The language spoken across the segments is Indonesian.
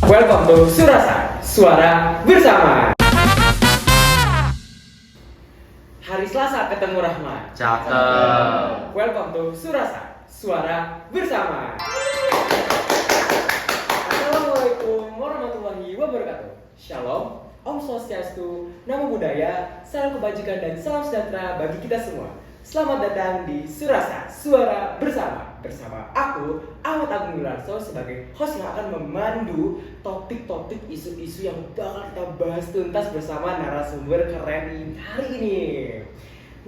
Welcome to Surasa, suara bersama. Hari Selasa ketemu Rahmat. Cakep. Welcome to Surasa, suara bersama. Assalamualaikum warahmatullahi wabarakatuh. Shalom, Om Swastiastu, Namo Buddhaya, salam kebajikan dan salam sejahtera bagi kita semua. Selamat datang di Surasa, suara bersama. Bersama aku, Ahmad Agung Wilarso, sebagai host yang akan memandu topik-topik isu-isu yang bakal kita bahas tuntas bersama narasumber keren hari ini.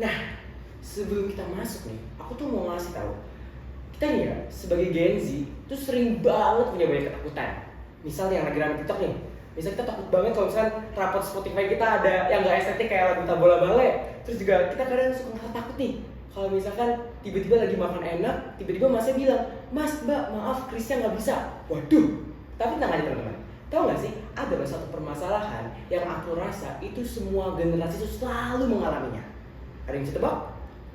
Nah, sebelum kita masuk nih, aku tuh mau ngasih tahu, kita nih ya, sebagai Gen Z, tuh sering banget punya banyak ketakutan. Misal yang lagi rame TikTok nih, misal kita takut banget kalau misalkan rapot Spotify kita ada yang gak estetik kayak lagu Tabola Bale. Terus juga kita kadang suka ngerasa takut nih, kalau misalkan tiba-tiba lagi makan enak, tiba-tiba masnya bilang, Mas, Mbak, maaf, Krisnya nggak bisa. Waduh, tapi tenang aja teman-teman. Tahu nggak sih, ada satu permasalahan yang aku rasa itu semua generasi itu selalu mengalaminya. Ada yang bisa tebak?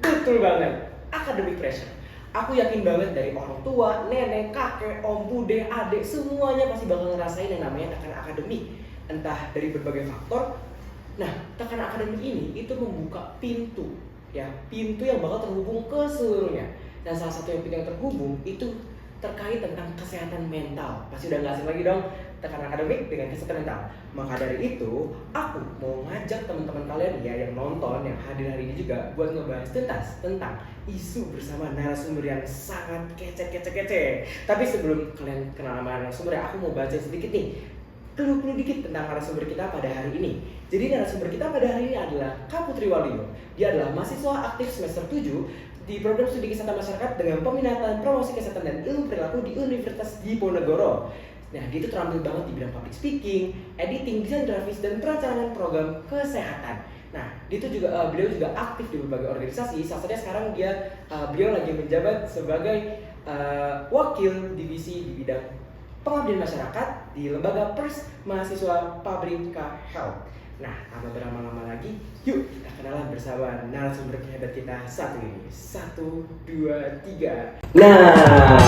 Betul banget, academic pressure. Aku yakin banget dari orang tua, nenek, kakek, om, bude, adik, semuanya pasti bakal ngerasain yang namanya tekanan akademik. Entah dari berbagai faktor. Nah, tekanan akademik ini itu membuka pintu yang bakal terhubung ke seluruhnya. Dan salah satu pintu yang terhubung itu terkait tentang kesehatan mental. Pasti udah nggak asing lagi dong tekanan akademik dengan kesehatan mental. Maka dari itu, aku mau ngajak teman-teman kalian ya yang nonton, yang hadir hari ini juga buat ngebahas tentang isu bersama narasumber yang sangat kece. Tapi sebelum kalian kenal sama narasumber, aku mau baca sedikit nih. Perlu dikit tentang narasumber kita pada hari ini. Jadi narasumber kita pada hari ini adalah Kak Putri Waluyo. Dia adalah mahasiswa aktif semester 7 di program studi kesehatan masyarakat dengan peminatan promosi kesehatan dan ilmu perilaku di Universitas Diponegoro. Nah, dia itu terampil banget di bidang public speaking, editing, desain grafis, dan perancangan program kesehatan. Nah, beliau juga aktif di berbagai organisasi. Salah satunya sekarang beliau lagi menjabat sebagai wakil divisi di bidang pengabdian masyarakat di lembaga Pers Mahasiswa Pabrika Health. Nah, tanpa berlama-lama lagi, yuk kita kenalan bersama narasumber hebat kita satu ini. 1, 2, 3. Nah,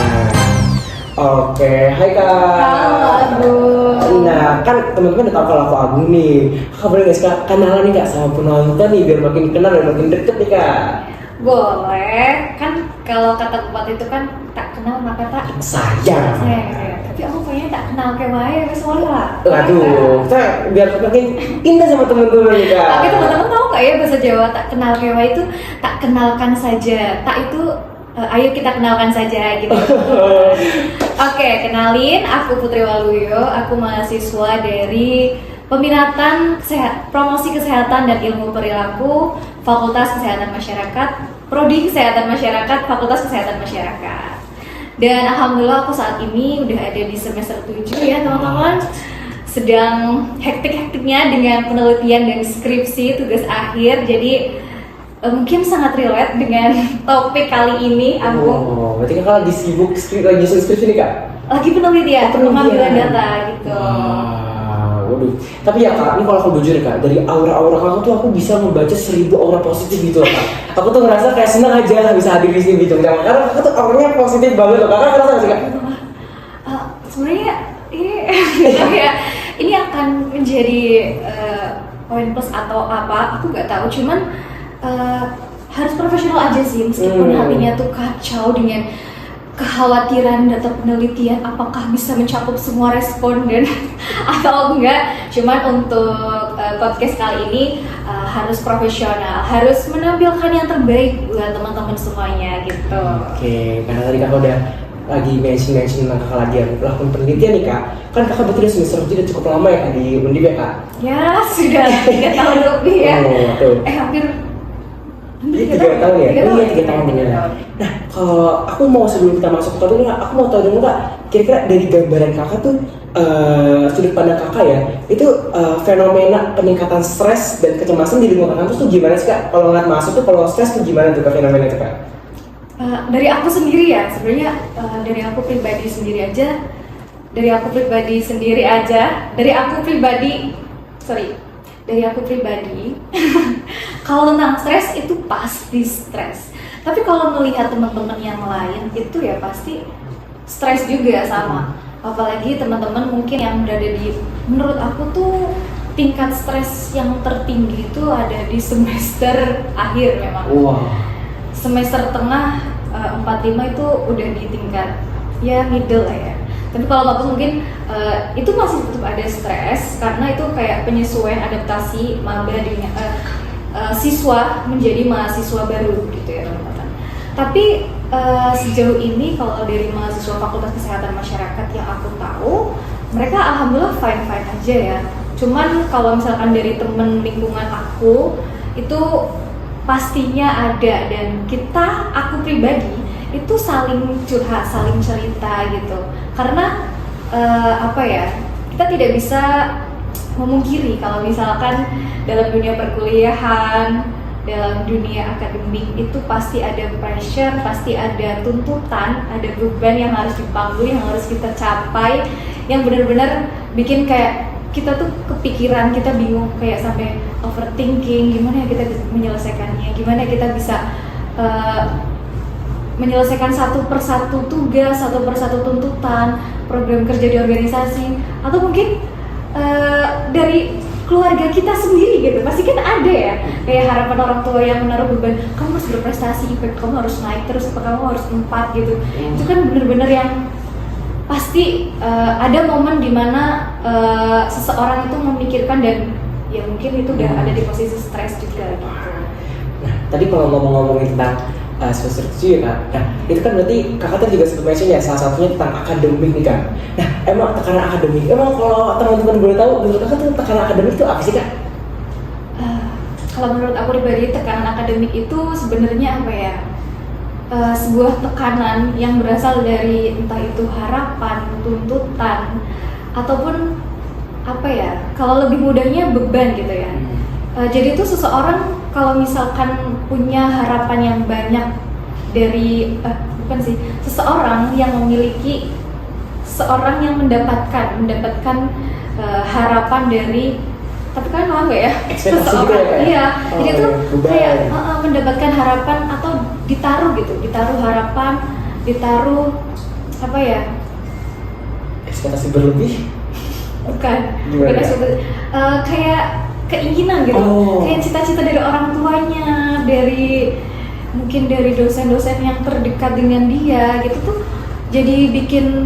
oke, hai Kak. Halo Agung. Nah, kan teman-teman udah tahu kalau aku Agung nih. Kakak boleh nggak sih Kak kenalan nih Kak sama penonton nih biar makin kenal dan makin deket nih Kak? Boleh, kan kalau kata kupat itu kan tak kenal maka tak sayang. Tapi aku punya tak kenal kayak wae wis wae lah. Waduh, saya biar makin indah sama teman-teman nih Kak. Tapi teman-teman tahu nggak ya bahasa Jawa tak kenal kayak wae itu tak kenalkan saja. Tak itu ayo kita kenalkan saja gitu. Oke, kenalin, aku Putri Waluyo, aku mahasiswa dari Peminatan Promosi Kesehatan dan Ilmu Perilaku Fakultas Kesehatan Masyarakat, Prodi Kesehatan Masyarakat, Fakultas Kesehatan Masyarakat. Dan alhamdulillah aku saat ini udah ada di semester 7 ya teman-teman. Sedang hektik-hektiknya dengan penelitian dan skripsi tugas akhir. Jadi mungkin sangat relate dengan topik kali ini aku. Oh, berarti Kakak lagi sibuk lagi skripsi nih Kak? Lagi penelitian, pengambilan data gitu. Waduh, tapi ya Kak, ini kalau aku jujur Kak, dari aura-aura kamu tuh aku bisa membaca 1000 aura positif gitu loh Kak. Aku tuh ngerasa kayak senang aja bisa hadir di sini gitu. Karena aku tuh auranya positif banget loh. Kakak ngerasa nggak sih Kak? Sebenarnya ini akan menjadi poin plus atau apa? Aku nggak tahu. Cuman harus profesional aja sih, meskipun hatinya tuh kacau dengan kekhawatiran data penelitian apakah bisa mencakup semua responden atau enggak. Cuman untuk podcast kali ini harus profesional, harus menampilkan yang terbaik buat teman-teman semuanya gitu. Oke, karena tadi Kakak udah lagi mention tentang Kakak lagi yang melakukan penelitian nih Kak. Kan Kakak berarti semester udah cukup lama ya Kak di Undip ya Kak? Ya sudah 3 tahun lebih ya. Hampir 3 tahun ya? Oh iya 3 tahun bener. Nah, kalau aku mau sebelum kita masuk ke topik ini, aku mau tahu dulu Kak, kira-kira dari gambaran Kakak tuh sudut pandang Kakak ya, itu fenomena peningkatan stres dan kecemasan di lingkungan kampus tuh gimana sih Kak? Kalau ngeliat masuk tuh kalau stres tuh gimana tuh Kak fenomena itu Kak? Dari aku sendiri ya, sebenarnya dari aku pribadi kalau tentang stres itu pasti stres. Tapi kalau melihat teman-teman yang lain itu ya pasti stres juga sama. apalagi teman-teman mungkin yang berada di, menurut aku tuh tingkat stres yang tertinggi itu ada di semester akhir memang. Wah. Semester tengah 4-5 itu udah di tingkat ya middle lah ya. Tapi kalau waktu mungkin itu masih tetap ada stres karena itu kayak penyesuaian adaptasi maba dengan siswa menjadi mahasiswa baru gitu ya teman-teman. Tapi sejauh ini kalau dari mahasiswa Fakultas Kesehatan Masyarakat yang aku tahu, mereka alhamdulillah fine-fine aja ya. Cuman kalau misalkan dari temen lingkungan aku itu pastinya ada, dan aku pribadi itu saling curhat, saling cerita gitu. Karena kita tidak bisa memungkiri kalau misalkan dalam dunia perkuliahan, dalam dunia akademik itu pasti ada pressure, pasti ada tuntutan, ada beban yang harus dipanggul, yang harus kita capai, yang benar-benar bikin kayak kita tuh kepikiran, kita bingung, kayak sampai overthinking, gimana ya kita menyelesaikannya, gimana kita bisa menyelesaikan satu persatu tugas, satu persatu tuntutan, program kerja di organisasi, atau mungkin dari keluarga kita sendiri gitu. Pasti kan ada ya, kayak harapan orang tua yang menaruh beban, kamu harus berprestasi, kamu harus naik terus, kamu harus 4 gitu. Itu kan bener-bener yang pasti ada momen dimana seseorang itu memikirkan, dan ya mungkin itu udah ada di posisi stres juga gitu. Nah, tadi kalau ngomongin tentang semester 7 ya Kak, nah itu kan berarti Kakak tadi juga sempat mention ya salah satunya tentang akademik nih Kak. Nah emang tekanan akademik, emang kalau teman-teman boleh tahu menurut Kakak tuh tekanan akademik itu apa sih Kak? Kalau menurut aku pribadi tekanan akademik itu sebenarnya apa ya? Sebuah tekanan yang berasal dari entah itu harapan, tuntutan, ataupun apa ya, kalau lebih mudahnya beban gitu ya. Jadi itu seseorang kalau misalkan punya harapan yang banyak dari seseorang yang memiliki, seorang yang mendapatkan harapan dari, tapi kan paham nggak ya? Ekspektasi juga ya? Iya, jadi itu beban. kayak mendapatkan harapan atau ditaruh harapan, ditaruh apa ya? Ekspektasi berlebih? Bukan Gimana? Kayak keinginan gitu, kayak cita-cita dari orang tuanya, mungkin dari dosen-dosen yang terdekat dengan dia gitu tuh, jadi bikin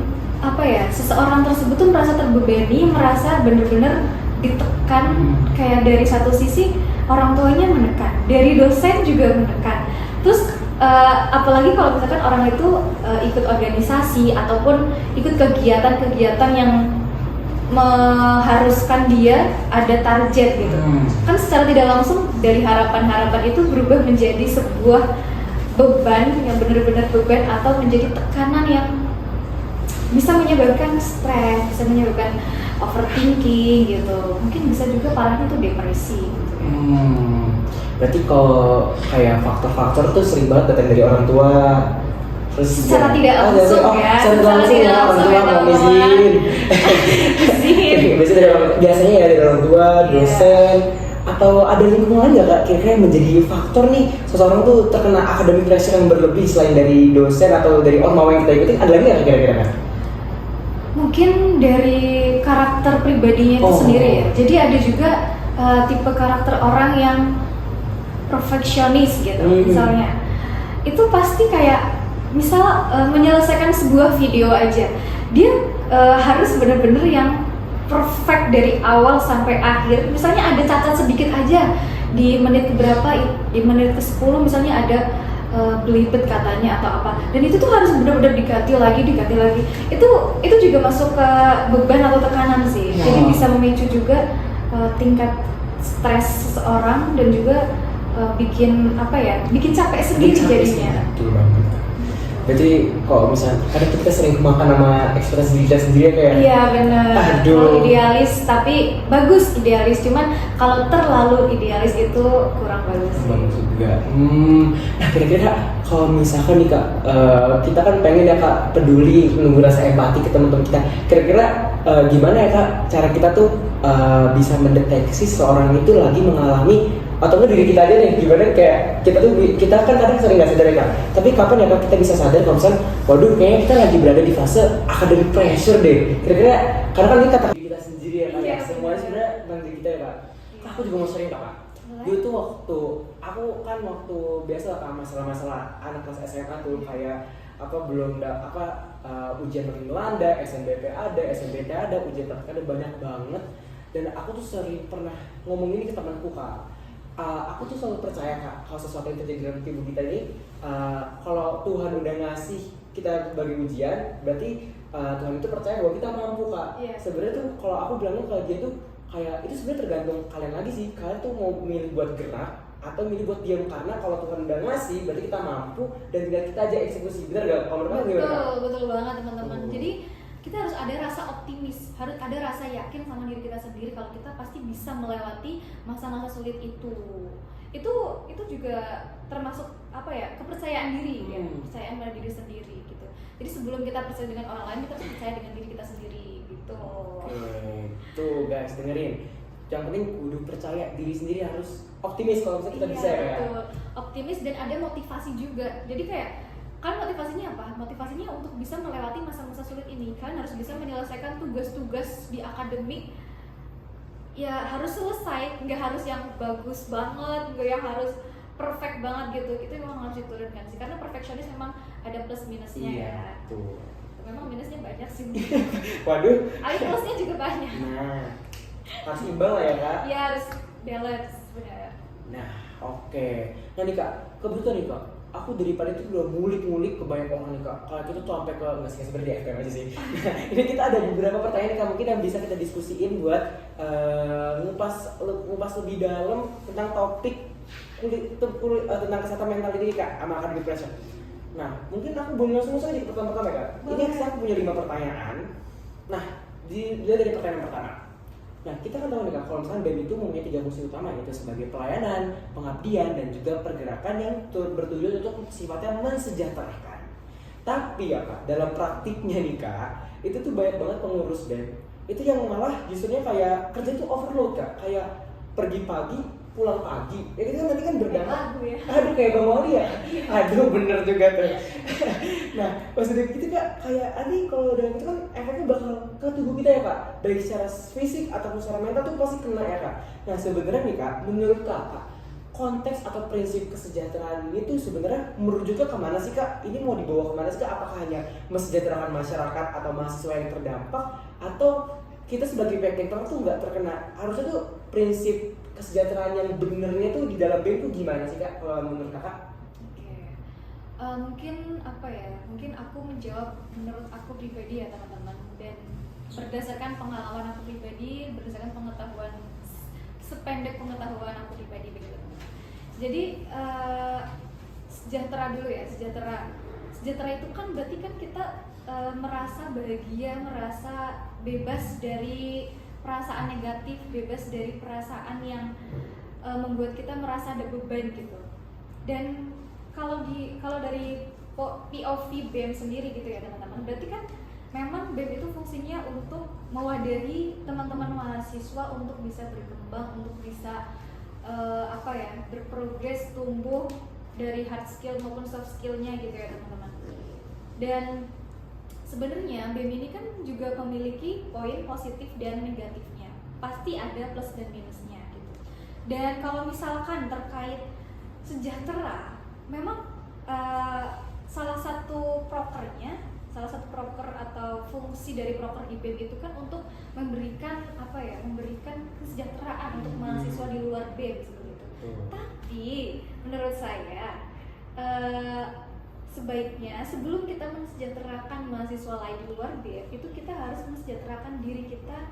seseorang tersebut tuh merasa terbebani, merasa bener-bener ditekan. Kayak dari satu sisi orang tuanya menekan, dari dosen juga menekan, terus apalagi kalau misalkan orang itu ikut organisasi ataupun ikut kegiatan-kegiatan yang mengharuskan dia ada target gitu. Kan secara tidak langsung dari harapan-harapan itu berubah menjadi sebuah beban yang benar-benar beban, atau menjadi tekanan yang bisa menyebabkan stres, bisa menyebabkan overthinking gitu. Mungkin bisa juga parahnya tuh depresi gitu ya. Berarti kalau kayak faktor-faktor tuh sering banget datang dari orang tua. Terus secara tidak langsung ya. Secara tidak langsung ya, orang tua izin. Biasanya ya dari orang tua, dosen, atau ada lingkungan nggak Kak kira-kira yang menjadi faktor nih seseorang tuh terkena academic pressure yang berlebih selain dari dosen atau dari ormawa yang kita ikutin, ada lagi nggak kira-kira Kak? Mungkin dari karakter pribadinya itu sendiri ya. Jadi ada juga tipe karakter orang yang perfeksionis gitu. Misalnya itu pasti kayak menyelesaikan sebuah video aja, dia harus bener-bener yang perfect dari awal sampai akhir. Misalnya ada cacat sedikit aja di menit berapa, di menit ke-10 misalnya ada belibet katanya atau apa, dan itu tuh harus benar-benar diganti lagi. Itu juga masuk ke beban atau tekanan sih. Jadi bisa memicu juga tingkat stres seseorang, dan juga bikin capek sendiri jadinya. Betul banget. Berarti kalau misalnya kadang kita sering kemakan sama ekspektasi diri kita sendiri kayak iya benar. Idealis, tapi bagus idealis, cuman kalau terlalu idealis itu kurang bagus. Bagus juga. Nah kira-kira kalau misalkan nih Kak, kita kan pengen ya Kak peduli, menunggu rasa empati ke teman-teman kita. Kira-kira gimana ya Kak cara kita tuh bisa mendeteksi seorang itu lagi mengalami atau enggak diri kita aja nih, gimana kayak kita kan kadang sering nggak sadar ya Kak, tapi kapan ya Kak kita bisa sadar kalau misalnya waduh kayaknya kita lagi berada di fase academic pressure deh, kira-kira karena kan ini kata diri kita sendiri ya Kak, Iya, semuanya sebenarnya tentang diri kita ya Kak. Kak, aku juga mau sering Kak, dulu tuh waktu biasa lah Kak, masalah-masalah anak kelas SMA tuh kayak ujian makin melanda, SNBP ada, SNBT ada, ujian praktek ada banyak banget. Dan aku tuh sering pernah ngomong ini ke temanku Kak, aku tuh selalu percaya Kak, kalau sesuatu yang terjadi dalam tubuh kita ini, kalau Tuhan udah ngasih kita sebagai ujian, berarti Tuhan itu percaya bahwa kita mampu Kak. Sebenarnya tuh kalau aku bilangnya kayak gitu, kayak itu sebenarnya tergantung kalian lagi sih, kalian tuh mau milih buat gerak atau milih buat diam, karena kalau Tuhan udah ngasih berarti kita mampu dan tinggal kita aja eksekusi, benar gak? Kalau menurut kamu gimana? Betul banget teman-teman. Jadi kita harus ada rasa optimis, harus ada rasa yakin sama diri kita sendiri kalau kita pasti bisa melewati masa-masa sulit itu. Itu juga termasuk apa ya, kepercayaan diri ya, kepercayaan pada diri sendiri gitu. Jadi sebelum kita percaya dengan orang lain, kita harus percaya dengan diri kita sendiri gitu. Oke, tuh guys dengerin. Yang penting kudu percaya diri sendiri, harus optimis kalau misalnya kita bisa ya. Betul. Optimis dan ada motivasi juga. Jadi kayak kan motivasinya apa? Motivasinya untuk bisa melewati masa-masa sulit ini. Kalian harus bisa menyelesaikan tugas-tugas di akademik. Ya harus selesai, nggak harus yang bagus banget, nggak yang harus perfect banget gitu. Itu memang harus diturunkan sih. Karena perfeksionis memang ada plus minusnya ya. Tuh. Memang minusnya banyak sih. Waduh. Tapi plusnya juga banyak. Nah, harus imbang lah ya Kak. Iya, harus balance benar. Nah, oke. Nah nih Kak, kebetulan nih Kak, aku daripada itu udah ngulik-ngulik ke banyak orang nih Kak. Kalau kita tuh sampai ke nggak sih seperti FKM aja sih. Nah, ini kita ada beberapa pertanyaan Kak, mungkin yang bisa kita diskusiin buat ngupas lebih dalam tentang topik tentang kesehatan mental ini Kak, sama academic pressure. Nah, mungkin aku boleh langsung saja ke pertama-tama ya Kak. Ini saya punya 5 pertanyaan. Nah, dari pertanyaan pertama. Nah, kita kan tahu nih Kak, kalau misalnya BEM itu mempunyai 3 fungsi utama, yaitu sebagai pelayanan, pengabdian, dan juga pergerakan yang bertujuan untuk sifatnya mensejahterakan. Tapi ya Kak, dalam praktiknya nih Kak, itu tuh banyak banget pengurus BEM itu yang malah justrunya kayak kerja tuh overload Kak, kayak pergi pagi, pulang pagi. Ya gitu kan nanti kan berdampak. Aduh kayak Bang Wali ya. Aduh bener juga tuh. Nah, maksudnya gitu Kak, kayak nanti kalau udah itu kan efeknya bakal ke tubuh kita ya Kak, baik secara fisik ataupun secara mental tuh pasti kena ya Kak. Nah, sebenarnya nih Kak, menurut Kakak konteks atau prinsip kesejahteraan ini tuh sebenarnya merujuknya kemana sih Kak? Ini mau dibawa kemana sih Kak? Apakah hanya mensejahterakan masyarakat atau mahasiswa yang terdampak, atau kita sebagai pihak yang tuh nggak terkena? Harusnya tuh prinsip kesejahteraan yang benernya tuh di dalam BEM tuh gimana sih Kak kalau menurut Kakak? Mungkin apa ya? Mungkin aku menjawab menurut aku pribadi ya teman-teman, dan berdasarkan pengalaman aku pribadi, berdasarkan pengetahuan sependek pengetahuan aku pribadi begitu. Jadi sejahtera dulu ya, sejahtera itu kan berarti kan kita merasa bahagia, merasa bebas dari perasaan negatif, bebas dari perasaan yang membuat kita merasa ada beban gitu. Dan kalau dari POV BEM sendiri gitu ya teman-teman, berarti kan memang BEM itu fungsinya untuk mewadahi teman-teman mahasiswa untuk bisa berkembang, untuk bisa berprogres, tumbuh dari hard skill maupun soft skillnya gitu ya teman-teman. Dan sebenarnya BEM ini kan juga memiliki poin positif dan negatifnya, pasti ada plus dan minusnya gitu. Dan kalau misalkan terkait sejahtera, memang salah satu proker atau fungsi dari proker di BEM itu kan untuk memberikan kesejahteraan untuk mahasiswa di luar BEM seperti itu. Tapi menurut saya sebaiknya sebelum kita mensejahterakan mahasiswa lain di luar BEM, itu kita harus mensejahterakan diri kita,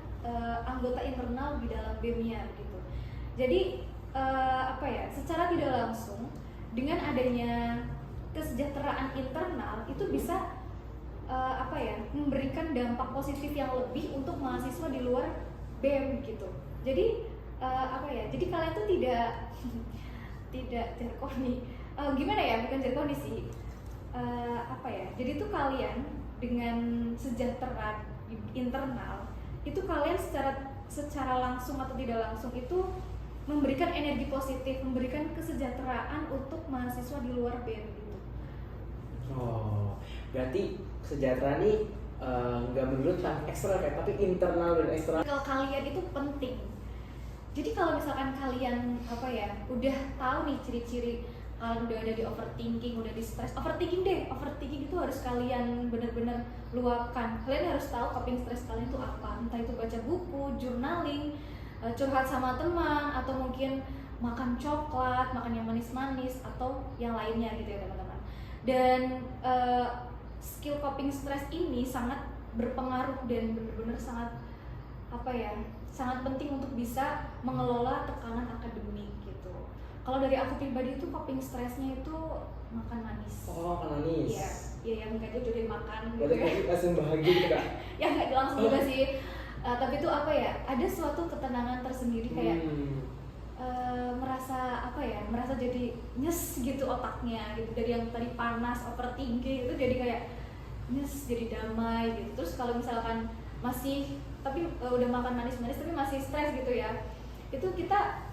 anggota internal di dalam BEM-nya gitu. Jadi secara tidak langsung dengan adanya kesejahteraan internal itu bisa memberikan dampak positif yang lebih untuk mahasiswa di luar BEM gitu. Jadi jadi kalian tuh tidak jargoni, gimana ya, bukan jargoni sih, jadi tuh kalian dengan sejahtera internal itu kalian secara langsung atau tidak langsung itu memberikan energi positif, memberikan kesejahteraan untuk mahasiswa di luar BEM gitu. Oh, berarti kesejahteraan ini nggak melulu tentang eksternal kayak, tapi internal dan eksternal. Kalau kalian itu penting. Jadi kalau misalkan kalian udah tahu nih ciri-ciri kalian udah ada di overthinking, udah di stress, overthinking itu harus kalian benar-benar luapkan. Kalian harus tahu coping stress kalian itu apa, entah itu baca buku, journaling, curhat sama teman, atau mungkin makan coklat, makan yang manis-manis, atau yang lainnya gitu ya teman-teman. Dan skill coping stress ini sangat berpengaruh dan benar-benar sangat penting untuk bisa mengelola tekanan akademik gitu. Kalau dari aku pribadi itu coping stressnya itu makan manis. Oh, makan manis. Iya yang nggak jodohin makan gitu berarti ya. langsung bahagia gitu Kak? Ya nggak langsung juga sih. Tapi itu ada suatu ketenangan tersendiri kayak merasa jadi nyes gitu otaknya gitu, dari yang tadi panas overthinking itu jadi kayak nyes, jadi damai gitu. Terus kalau misalkan masih udah makan manis-manis tapi masih stres gitu ya, itu kita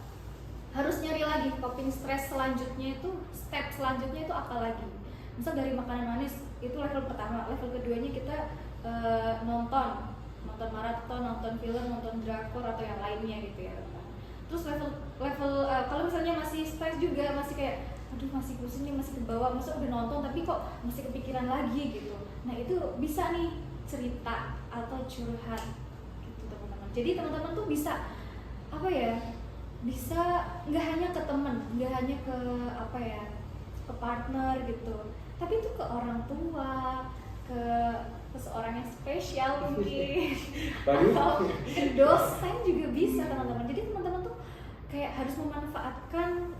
harus nyari lagi coping stress selanjutnya, itu step selanjutnya itu apa lagi. Misal dari makanan manis itu level pertama, level keduanya kita nonton maraton, nonton film, nonton drakor atau yang lainnya gitu ya. Terus level kalau misalnya masih stres juga, masih kayak aduh masih pusing nih, masih kebawa, masa udah nonton tapi kok masih kepikiran lagi gitu. Nah itu bisa nih cerita atau curhat gitu teman-teman. Jadi teman-teman tuh bisa bisa nggak hanya ke teman, nggak hanya ke ke partner gitu, tapi itu ke orang tua, ke seorang yang spesial mungkin atau ke dosen juga bisa teman-teman. Jadi teman-teman tuh kayak harus memanfaatkan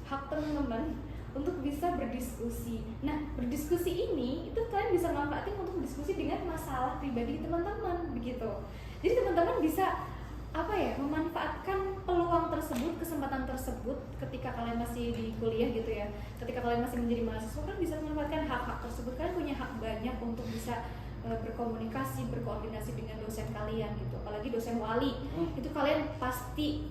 hak teman-teman untuk bisa berdiskusi. Nah, berdiskusi ini itu kalian bisa manfaatin untuk diskusi dengan masalah pribadi teman-teman begitu. Jadi teman-teman bisa memanfaatkan peluang tersebut, kesempatan tersebut ketika kalian masih di kuliah gitu ya. Ketika kalian masih menjadi mahasiswa, kan bisa memanfaatkan hak-hak tersebut. Kalian punya hak banyak untuk bisa berkomunikasi, berkoordinasi dengan dosen kalian gitu. Apalagi dosen wali. Itu kalian pasti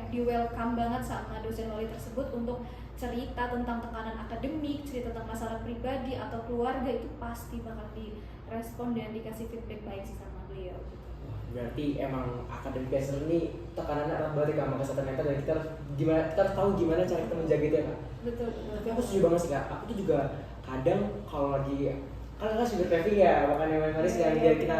di welcome banget sama dosen wali tersebut untuk cerita tentang tekanan akademik, cerita tentang masalah pribadi atau keluarga, itu pasti bakal direspon dan dikasih feedback baik sih sama beliau gitu. Berarti emang akademik dasar ini tekanannya erat banget sama kesehatan mental, dan kita harus tahu gimana cara kita menjaga itu ya Kak? Betul. Tapi aku setuju banget sih Kak, aku tuh juga kadang kalau lagi kan sugar craving ya, makan yang manis yang biar kita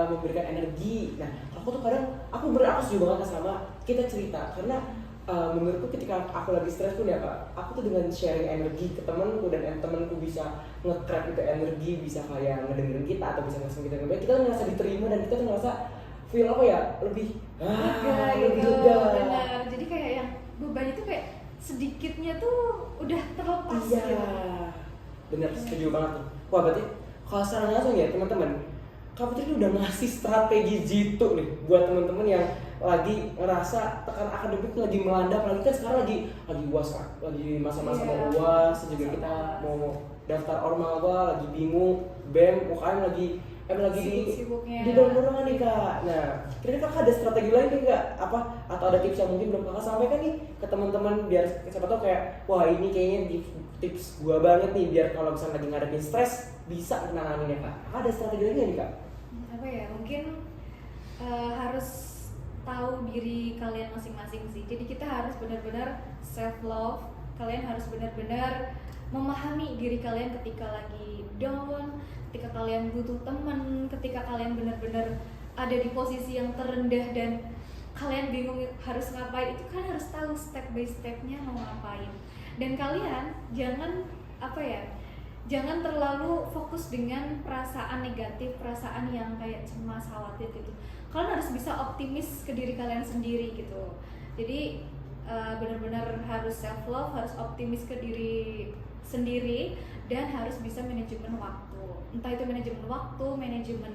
memberikan energi. Nah aku tuh kadang aku setuju banget sama kita cerita, karena menurutku ketika aku lagi stres pun ya Kak, aku tuh dengan sharing energi ke temanku, dan temanku bisa nge-trap itu energi, bisa kayak ngedengerin kita atau bisa ngasih kita ngebaik, kita tuh ngerasa diterima dan kita tuh ngerasa feel lebih lega. Benar. Jadi kayak yang beban itu kayak sedikitnya tuh udah terlepas. Iya. Gitu. Benar, setuju banget tuh. Wah berarti kalau secara langsung ya teman-teman, Kak Putri ini udah ngasih strategi jitu nih buat teman-teman yang lagi ngerasa tekanan akademik lagi melanda, apalagi kan sekarang lagi UAS Kak, lagi masa-masa mau UAS, juga kita mau daftar ormawa, lagi bingung, BEM, UKM lagi di dorong-dorongan nih Kak. Nah, kira-kira Kakak ada strategi lain nih Kak? Atau ada tips yang mungkin belum Kakak sampaikan nih ke teman-teman, biar siapa tahu kayak wah ini kayaknya tips gua banget nih biar kalau misalnya lagi ngadepin stres bisa menanganinnya Kak. Kakak ada strategi lain nih Kak? Mungkin harus tahu diri kalian masing-masing sih. Jadi kita harus benar-benar self love. Kalian harus benar-benar memahami diri kalian ketika lagi down, ketika kalian butuh teman, ketika kalian benar-benar ada di posisi yang terendah dan kalian bingung harus ngapain. Itu kan harus tahu step by stepnya mau ngapain. Dan kalian jangan terlalu fokus dengan perasaan negatif, perasaan yang kayak cemas, khawatir gitu. Kalian harus bisa optimis ke diri kalian sendiri gitu. Jadi benar-benar harus self love, harus optimis ke diri sendiri, dan harus bisa manajemen waktu. Entah itu manajemen waktu, manajemen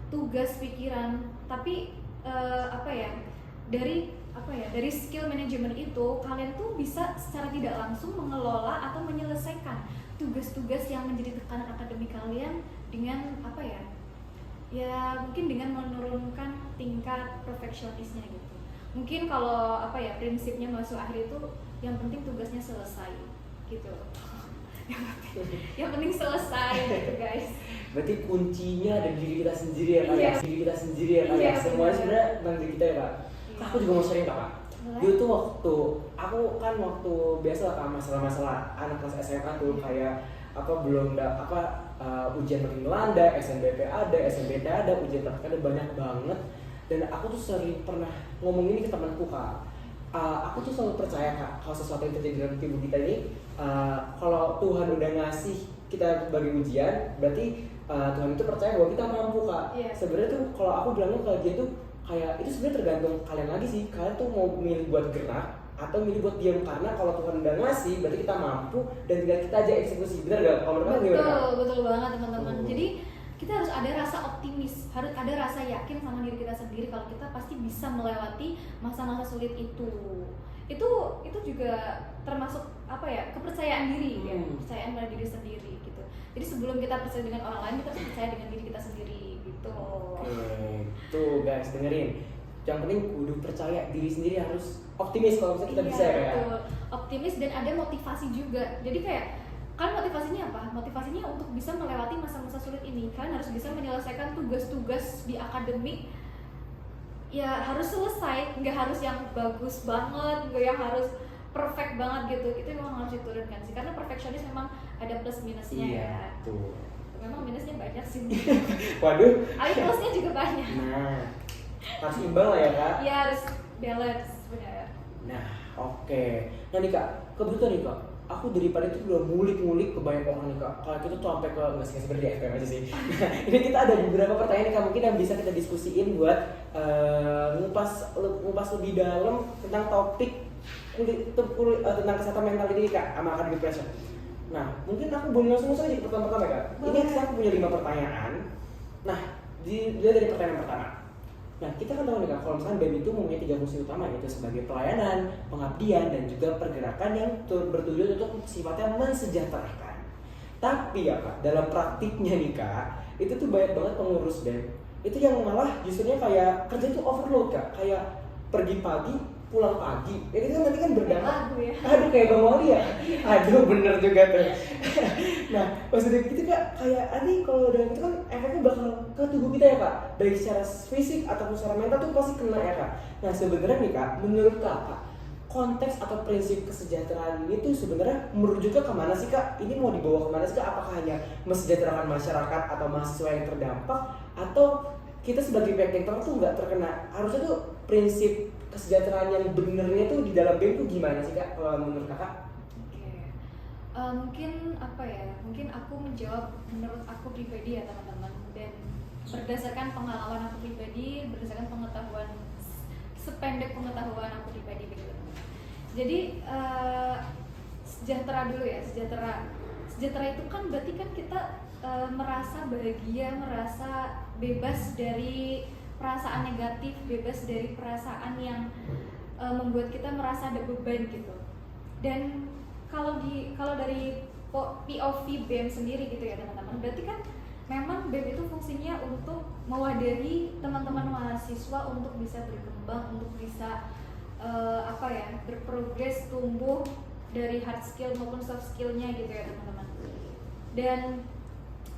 tugas, pikiran. Tapi dari skill manajemen itu kalian tuh bisa secara tidak langsung mengelola atau menyelesaikan tugas-tugas yang menjadi tekanan akademik kalian dengan mungkin dengan menurunkan tingkat perfeksionisnya gitu. Mungkin kalau apa ya, prinsipnya mahasiswa akhir itu yang penting tugasnya selesai gitu. Yang penting selesai gitu guys. Berarti kuncinya ada di diri kita sendiri ya kak, Iya. diri kita sendiri ya kak. Iya, Semuanya benar. sebenarnya tentang diri kita ya kak. Iya. Kak, aku juga mau sharing kak. Boleh. Dulu tuh waktu biasa lah kak, masalah-masalah anak kelas SMA tuh kayak apa ujian makin melanda, SNBP ada, SNBT ada, ujian praktek ada banyak banget. Dan aku tuh sering pernah ngomong ini ke temanku kak. Aku tuh selalu percaya kak, kalau sesuatu yang terjadi dalam tubuh kita ini, kalau Tuhan udah ngasih kita sebagai ujian, berarti Tuhan itu percaya bahwa kita mampu kak. Iya. Sebenarnya tuh kalau aku bilangnya kalau dia tuh kayak itu sebenarnya tergantung kalian lagi sih. Kalian tuh mau milih buat gerak atau milih buat diam, karena kalau Tuhan udah ngasih berarti kita mampu dan tinggal kita aja eksekusi. Benar gak? Kalau menurut kamu gimana kak? Betul banget teman-teman. Oh. Jadi kita harus ada rasa optimis, harus ada rasa yakin sama diri kita sendiri kalau kita pasti bisa melewati masa-masa sulit itu. Itu juga termasuk apa ya, kepercayaan diri ya, kepercayaan pada diri sendiri gitu. Jadi sebelum kita percaya dengan orang lain, kita harus percaya dengan diri kita sendiri gitu. Oke, tuh guys dengerin. Yang penting kudu percaya diri sendiri, harus optimis kalau misalnya kita bisa ya. Betul. Optimis dan ada motivasi juga. Jadi kayak kan motivasinya apa? Motivasinya untuk bisa melewati masa-masa sulit ini. Kalian harus bisa menyelesaikan tugas-tugas di akademik. Ya harus selesai, nggak harus yang bagus banget, nggak yang harus perfect banget gitu. Itu memang harus diturunkan sih. Karena perfeksionis memang ada plus minusnya Iya, ya. tuh. Memang minusnya banyak sih. Waduh. Tapi plusnya juga banyak. Nah, harus imbang lah ya kak. Iya harus balance benar. Nah, oke. Nah nih kak, kebetulan nih kak, aku daripada itu udah ngulik-ngulik ke banyak orang nih kak. Kalau kita tuh sampai ke nggak sih seperti FM aja sih. Nah, ini kita ada beberapa pertanyaan nih kak, mungkin yang bisa kita diskusiin buat ngupas lebih dalam tentang topik tentang kesehatan mental ini kak, sama academic pressure. Nah, mungkin aku boleh langsung aja ke pertama-tama ya kak. Ini aku punya 5 pertanyaan. Nah, dilihat dari pertanyaan pertama. Nah, kita kan tahu nih kak, kalau misalnya BEM itu mempunyai 3 fungsi utama, yaitu sebagai pelayanan, pengabdian, dan juga pergerakan yang bertujuan untuk sifatnya mensejahterakan. Tapi ya kak, dalam praktiknya nih kak, itu tuh banyak banget pengurus BEM itu yang malah justrunya kayak kerja itu overload kak, kayak pergi pagi, pulang pagi, ya itu nanti kan berdampak. Lagu ya. Aduh kayak Bang Wali ya. Aduh bener juga tuh. Nah maksudnya gitu kak, kayak nanti kalau udah gitu kan efeknya bakal ke tubuh kita ya kak, baik secara fisik ataupun secara mental tuh pasti kena ya kak. Nah sebenarnya nih kak, menurut kakak konteks atau prinsip kesejahteraan ini tuh sebenarnya merujuknya kemana sih kak? Ini mau dibawa kemana sih kak? Apakah hanya mensejahterakan masyarakat atau mahasiswa yang terdampak, atau kita sebagai pihak yang tuh nggak terkena? Harusnya tuh prinsip kesejahteraan yang benernya tuh di dalam BEM tuh gimana sih kak kalau menurut kakak? Oke. Mungkin apa ya? Mungkin aku menjawab menurut aku pribadi ya teman-teman, dan berdasarkan pengalaman aku pribadi, berdasarkan pengetahuan sependek pengetahuan aku pribadi begitu. Jadi sejahtera dulu ya, sejahtera itu kan berarti kan kita merasa bahagia, merasa bebas dari perasaan negatif, bebas dari perasaan yang membuat kita merasa ada beban gitu. Dan kalau dari POV BEM sendiri gitu ya teman-teman, berarti kan memang BEM itu fungsinya untuk mewadahi teman-teman mahasiswa untuk bisa berkembang, untuk bisa berprogres, tumbuh dari hard skill maupun soft skillnya gitu ya teman-teman. Dan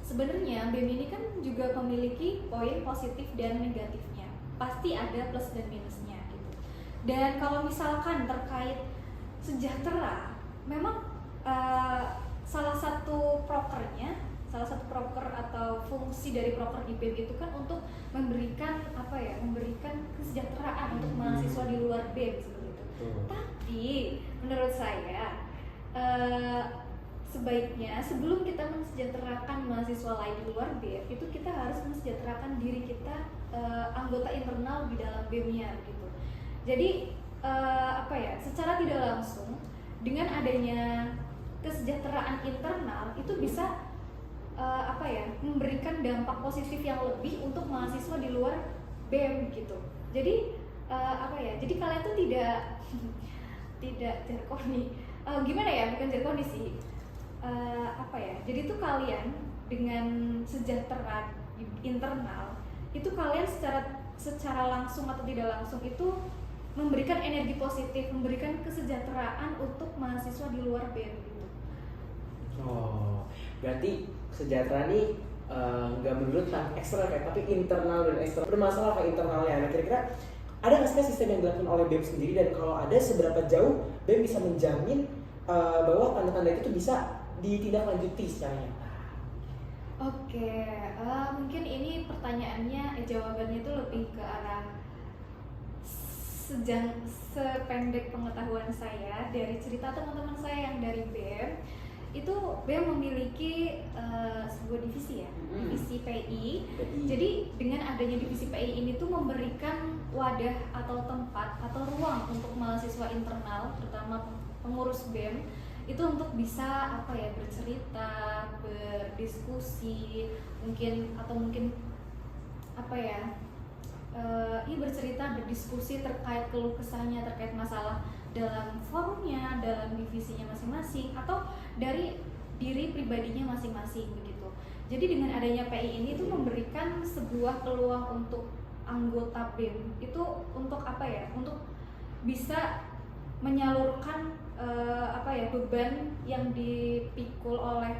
sebenarnya BEM ini kan juga memiliki poin positif dan negatifnya. Pasti ada plus dan minusnya gitu. Dan kalau misalkan terkait sejahtera, memang salah satu proker atau fungsi dari proker di BEM itu kan untuk memberikan kesejahteraan untuk mahasiswa di luar BEM seperti itu. Tapi menurut saya sebaiknya sebelum kita mensejahterakan mahasiswa lain di luar BEM, itu kita harus mensejahterakan diri kita, anggota internal di dalam BEM-nya gitu. Jadi secara tidak langsung dengan adanya kesejahteraan internal itu bisa memberikan dampak positif yang lebih untuk mahasiswa di luar BEM gitu. Jadi jadi kalian tuh tidak jargoni, gimana ya, bukan jargoni sih. Jadi tuh kalian dengan sejahtera internal itu kalian secara langsung atau tidak langsung itu memberikan energi positif, memberikan kesejahteraan untuk mahasiswa di luar BEM gitu. Oh, berarti kesejahteraan ini nggak menurut eksternal kayak, tapi internal dan eksternal. Bermasalah kayak internalnya. Nah, kira-kira ada nggak sih sistem yang dilakukan oleh BEM sendiri, dan kalau ada seberapa jauh BEM bisa menjamin bahwa tanda-tanda itu tuh bisa ditindaklanjuti secara nyata? Oke, mungkin ini pertanyaannya, jawabannya itu lebih ke arah sependek pengetahuan saya dari cerita teman-teman saya yang dari BEM. Itu BEM memiliki sebuah divisi ya, divisi PI. Jadi dengan adanya divisi PI ini tuh memberikan wadah atau tempat atau ruang untuk mahasiswa internal, terutama pengurus BEM, itu untuk bisa bercerita, berdiskusi, mungkin bercerita, berdiskusi terkait keluh kesahnya, terkait masalah dalam forumnya, dalam divisinya masing-masing, atau dari diri pribadinya masing-masing begitu. Jadi dengan adanya PI ini tuh memberikan sebuah peluang untuk anggota BEM itu untuk untuk bisa menyalurkan beban yang dipikul oleh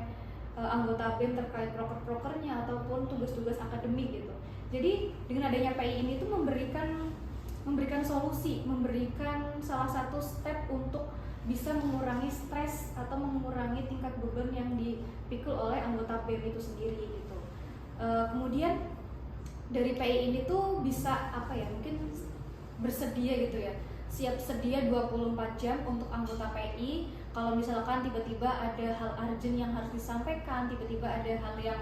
anggota BEM terkait proker-prokernya ataupun tugas-tugas akademik gitu. Jadi dengan adanya PI ini tuh memberikan solusi, memberikan salah satu step untuk bisa mengurangi stres atau mengurangi tingkat beban yang dipikul oleh anggota BEM itu sendiri gitu. Kemudian dari PI ini tuh bisa mungkin bersedia gitu ya, siap sedia 24 jam untuk anggota PI. Kalau misalkan tiba-tiba ada hal urgent yang harus disampaikan, tiba-tiba ada hal yang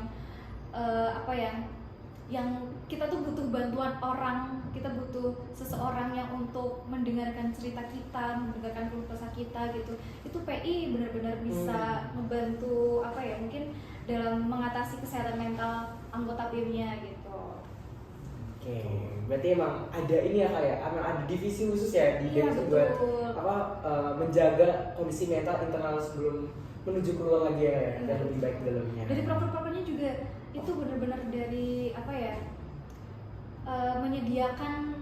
yang kita tuh butuh bantuan orang, kita butuh seseorang yang untuk mendengarkan cerita kita, mendengarkan keluh kesah kita gitu. Itu PI benar-benar bisa membantu mungkin dalam mengatasi kesehatan mental anggota BEM-nya gitu. Oke, berarti emang ada ini ya emang ada divisi khusus ya di BEM buat menjaga kondisi mental internal sebelum menuju keluar lagi ya, dan lebih baik di dalamnya. Dari proker-prokernya juga itu benar-benar dari menyediakan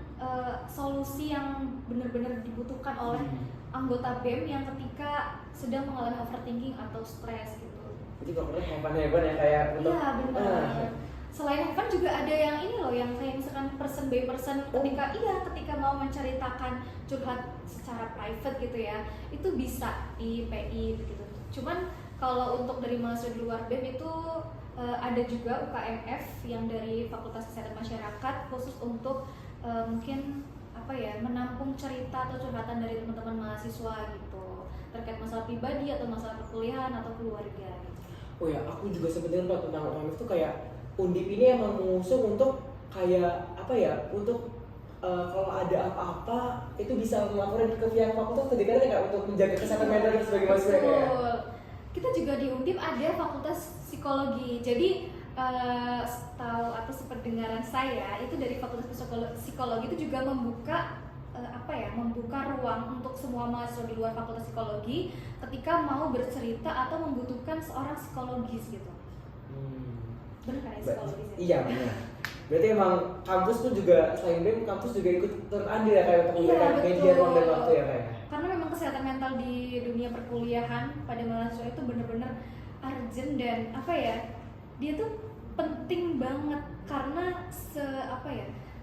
solusi yang benar-benar dibutuhkan oleh anggota BEM yang ketika sedang mengalami overthinking atau stres gitu. Jadi prokernya hebat ya kayak untuk. Iya benar. Selain Evan juga ada yang ini loh, yang kayak misalkan person by person, ketika mau menceritakan curhat secara private gitu ya, itu bisa di PI begitu. Cuman kalau untuk dari mahasiswa di luar BEM itu ada juga UKMF yang dari Fakultas Kesehatan Masyarakat khusus untuk mungkin menampung cerita atau curhatan dari teman-teman mahasiswa gitu terkait masalah pribadi atau masalah perkuliahan atau keluarga gitu. Oh ya, aku juga sebenarnya tentang UKMF tuh kayak Undip ini emang mengusung untuk untuk kalau ada apa-apa itu bisa melaporin ke pihak fakultas terdekat untuk menjaga kesehatan mental kita sebagai mahasiswa ya. Kita juga di Undip ada fakultas psikologi. Jadi setahu atau sependengaran saya itu dari fakultas psikologi itu juga membuka ruang untuk semua mahasiswa di luar fakultas psikologi ketika mau bercerita atau membutuhkan seorang psikologis gitu. Benar kan ya psikologis? Iya benar. Berarti emang kampus tuh juga selain BEM, kampus juga ikut terandil ya kayak untuk memberikan media ruang dan waktu ya kayak. Karena memang kesehatan mental di dunia perkuliahan pada mahasiswa itu benar-benar urgent dan dia tuh penting banget karena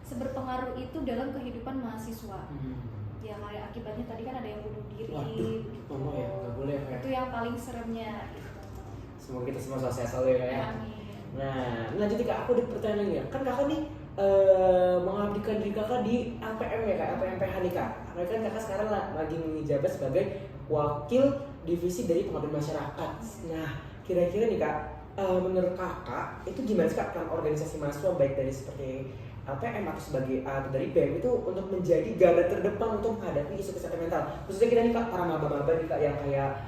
seberpengaruh itu dalam kehidupan mahasiswa. Ya kayak akibatnya tadi kan ada yang bunuh diri. Waduh, gitu. Ya, nggak boleh ya. Itu yang paling seremnya gitu. Semoga kita semua sehat selalu ya. Amin. Nah, lanjut Kak, aku ada pertanyaan ya. Kan Kakak nih mengabdikan diri Kakak di LPM ya Kak, LPMPH nih Kak. Karena kan Kakak sekarang lagi menjabat sebagai wakil divisi dari pengabdian masyarakat. Nah, kira-kira nih Kak, menurut Kakak itu gimana sih Kak peran organisasi mahasiswa baik dari seperti LPM atau sebagai atau dari BEM itu untuk menjadi garda terdepan untuk menghadapi isu kesehatan mental? Khususnya kita nih Kak, para maba-maba nih Kak yang kayak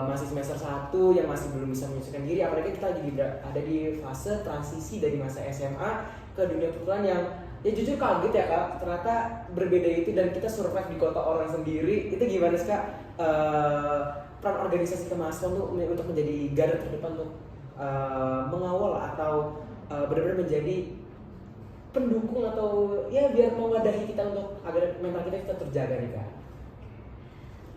masih semester 1 yang masih belum bisa menyesuaikan diri, apalagi kita lagi ada di fase transisi dari masa SMA ke dunia perkuliahan yang ya jujur kaget ya Kak, ternyata berbeda itu dan kita survive di kota orang sendiri. Itu gimana sih Kak peran organisasi kemahasiswaan untuk menjadi garda terdepan untuk mengawal atau benar-benar menjadi pendukung atau ya biar mewadahi kita untuk agar mental kita tetap terjaga nih Kak?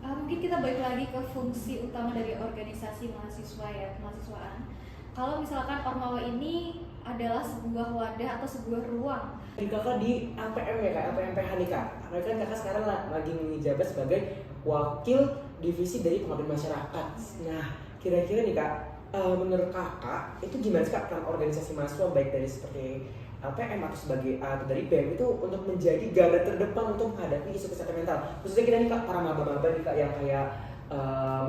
Mungkin kita balik lagi ke fungsi utama dari organisasi mahasiswa ya, kemahasiswaan. Kalau misalkan Ormawa ini adalah sebuah wadah atau sebuah ruang. Di Kakak di APM ya Kak, APMPH nih Kak. Karena kan Kakak sekarang lagi menjabat sebagai wakil divisi dari pengabdian masyarakat. Nah, kira-kira nih Kak, menurut Kakak itu gimana sih Kak peran organisasi mahasiswa baik dari seperti APM atau sebagai atau dari BEM itu untuk menjadi garda terdepan untuk menghadapi isu kesehatan mental, khususnya kita nih Kak, para maba-maba nih Kak yang kayak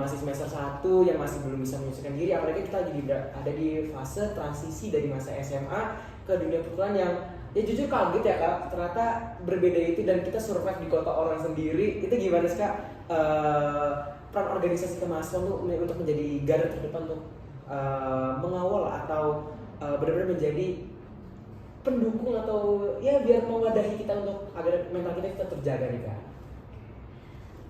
masih semester 1 yang masih belum bisa menyesuaikan diri, apalagi kita lagi ada di fase transisi dari masa SMA ke dunia perkuliahan yang ya jujur kaget ya Kak, ternyata berbeda itu dan kita survive di kota orang sendiri. Itu gimana sih Kak peran organisasi kemahasiswaan untuk menjadi garda terdepan untuk mengawal atau benar-benar menjadi pendukung atau ya biar mewadahi kita untuk agar mental kita tetap terjaga nih Kak?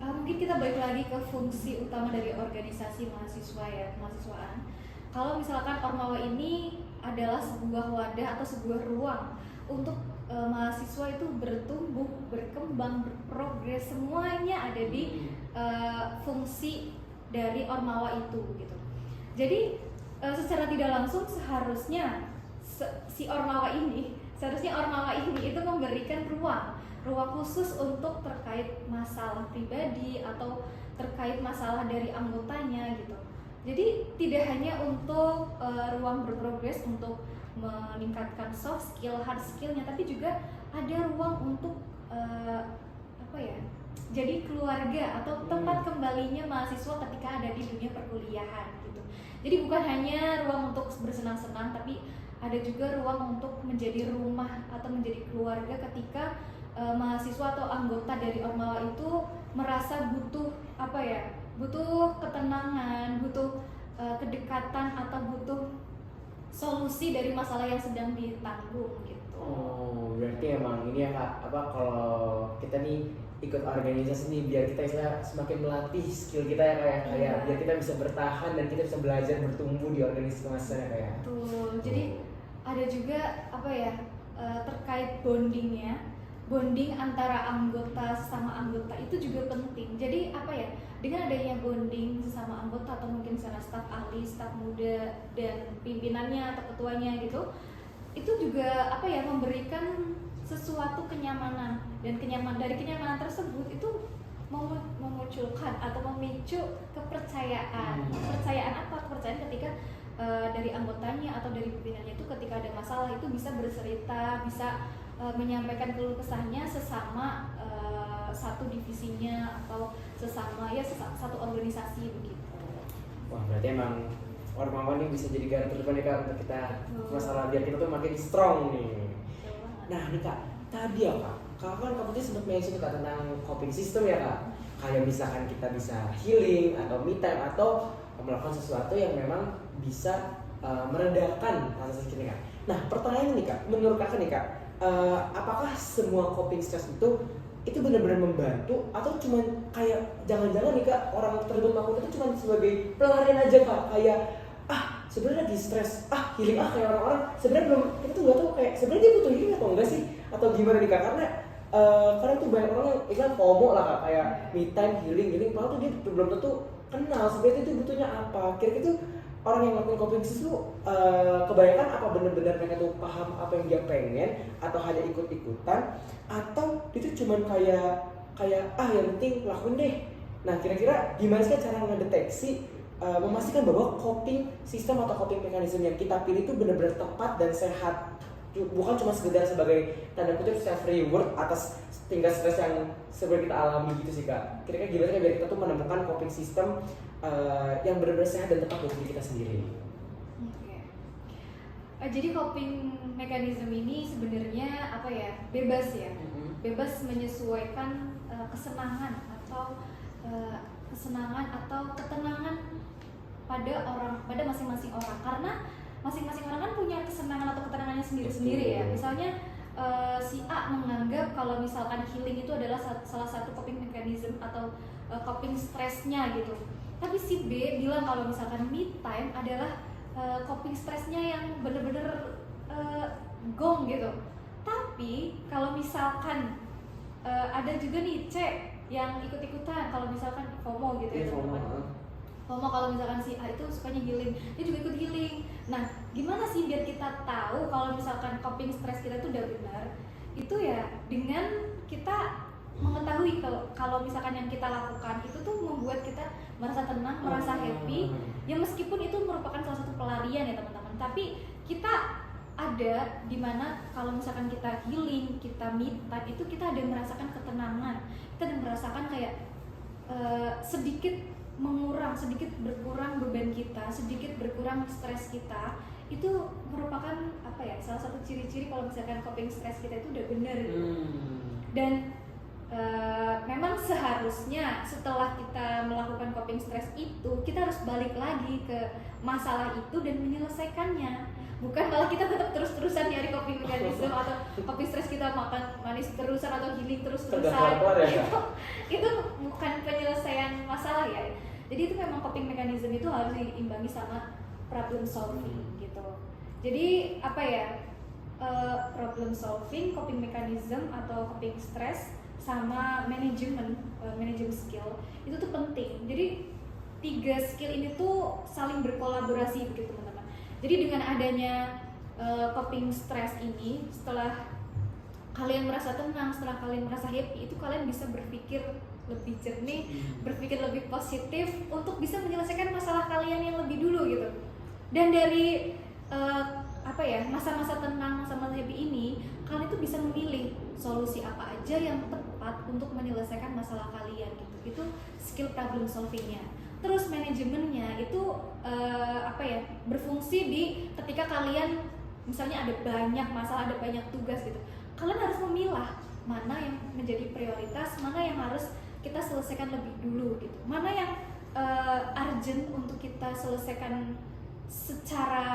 Mungkin kita balik lagi ke fungsi utama dari organisasi mahasiswa ya, kemahasiswaan. Kalau misalkan Ormawa ini adalah sebuah wadah atau sebuah ruang untuk mahasiswa itu bertumbuh, berkembang, berprogres, semuanya ada di fungsi dari Ormawa itu gitu. Jadi secara tidak langsung seharusnya Ormawa ini itu memberikan ruang khusus untuk terkait masalah pribadi atau terkait masalah dari anggotanya gitu. Jadi tidak hanya untuk ruang berprogres untuk meningkatkan soft skill, hard skillnya, tapi juga ada ruang untuk jadi keluarga atau tempat kembalinya mahasiswa ketika ada di dunia perkuliahan gitu. Jadi bukan hanya ruang untuk bersenang-senang, tapi ada juga ruang untuk menjadi rumah atau menjadi keluarga ketika mahasiswa atau anggota dari Ormawa itu merasa butuh butuh ketenangan, butuh kedekatan atau butuh solusi dari masalah yang sedang ditanggung gitu. Oh, berarti emang ini ya Kak, kalau kita nih ikut organisasi nih biar kita semakin melatih skill kita ya kayak biar kita bisa bertahan dan kita bisa belajar bertumbuh di organisasi mahasiswa ya kayak. Betul. Jadi ada juga terkait bonding antara anggota sama anggota itu juga penting. Jadi dengan adanya bonding sesama anggota atau mungkin sana staf ahli, staf muda dan pimpinannya atau ketuanya gitu, itu juga memberikan sesuatu kenyamanan, dan dari kenyamanan tersebut itu memunculkan atau memicu kepercayaan. Kepercayaan ketika dari anggotanya atau dari pimpinannya itu ketika ada masalah itu bisa bercerita, bisa menyampaikan keluh kesahnya sesama satu divisinya atau satu organisasi begitu. Wah, berarti emang Ormawa ini bisa jadi garda terdepan ya Kak untuk kita masalah biar kita tuh makin strong nih. Nah nih Kak, tadi ya Kak, kan kamu tuh sempat mention Kak tentang coping system ya Kak. Kayak misalkan kita bisa healing atau me time atau melakukan sesuatu yang memang bisa meredakan rasa sakit nih Kak. Nah pertanyaannya nih Kak, menurut Kakak nih Kak, apakah semua coping stress itu benar-benar membantu atau cuma kayak jangan-jangan nih Kak orang terlibat melakukan itu cuma sebagai pelarian aja Kak, kayak sebenarnya lagi stres healing kayak orang-orang sebenarnya belum, kita tuh nggak tahu kayak sebenarnya dia butuh healing atau enggak sih atau gimana nih Kak, karena kadang tuh banyak orang yang iklan FOMO lah Kak, kayak me time healing padahal tuh dia belum tentu kenal sebenarnya itu butuhnya apa. Kira-kira tuh orang yang ngelakuin coping itu kebanyakan apa benar-benar mereka tuh paham apa yang dia pengen atau hanya ikut-ikutan atau itu cuman kayak yang penting lakuin deh. Nah kira-kira gimana sih cara ngedeteksi memastikan bahwa coping system atau coping mechanism yang kita pilih itu benar-benar tepat dan sehat, bukan cuma sekedar sebagai tanda kutip self reward atas tingkat stres yang sebenarnya kita alami gitu sih Kak. Kira-kira gimana sih biar kita tuh menemukan coping system yang benar-benar sehat dan tepat buat diri kita sendiri. Jadi coping mechanism ini sebenarnya bebas ya, bebas menyesuaikan kesenangan atau ketenangan pada masing-masing orang, karena masing-masing orang kan punya kesenangan atau ketenangannya sendiri-sendiri ya. Misalnya si A menganggap kalau misalkan healing itu adalah salah satu coping mechanism atau coping stressnya gitu, tapi si B bilang kalau misalkan me time adalah coping stressnya yang bener-bener gong gitu. Tapi Tapi kalau misalkan ada juga nih C yang ikut-ikutan, kalau misalkan FOMO gitu ya teman-teman. FOMO kalau misalkan si A itu sukanya healing, dia juga ikut healing. Nah, gimana sih biar kita tahu kalau misalkan coping stres kita itu udah benar? Itu ya dengan kita mengetahui kalau misalkan yang kita lakukan itu tuh membuat kita merasa tenang, merasa happy. Ya meskipun itu merupakan salah satu pelarian ya teman-teman. Tapi kita ada dimana kalau misalkan kita healing, kita me time, itu kita ada merasakan ketenangan, kita ada merasakan kayak sedikit berkurang beban kita, sedikit berkurang stres kita. Itu merupakan apa ya, salah satu ciri-ciri kalau misalkan coping stres kita itu udah benar gitu. Dan memang seharusnya setelah kita melakukan coping stres itu kita harus balik lagi ke masalah itu dan menyelesaikannya. Bukan malah kita tetap terus-terusan nyari coping mechanism atau coping stres kita makan manis terusan atau healing terus-terusan. Itu bukan penyelesaian masalah ya. Jadi itu memang coping mechanism itu harus diimbangi sama problem solving gitu. Jadi apa ya, problem solving, coping mechanism atau coping stress sama manajemen skill itu tuh penting. Jadi 3 skill ini tuh saling berkolaborasi begitu teman-teman. Jadi dengan adanya coping stress ini, setelah kalian merasa tenang, setelah kalian merasa happy, itu kalian bisa berpikir lebih jernih, berpikir lebih positif untuk bisa menyelesaikan masalah kalian yang lebih dulu gitu. Dan dari masa-masa tenang, masa-masa happy ini, kalian itu bisa memilih solusi apa aja yang tepat untuk menyelesaikan masalah kalian gitu. Itu skill problem solvingnya. Terus manajemennya itu berfungsi di ketika kalian misalnya ada banyak masalah, ada banyak tugas gitu. Kalian harus memilah mana yang menjadi prioritas, mana yang harus kita selesaikan lebih dulu gitu. Mana yang urgent untuk kita selesaikan secara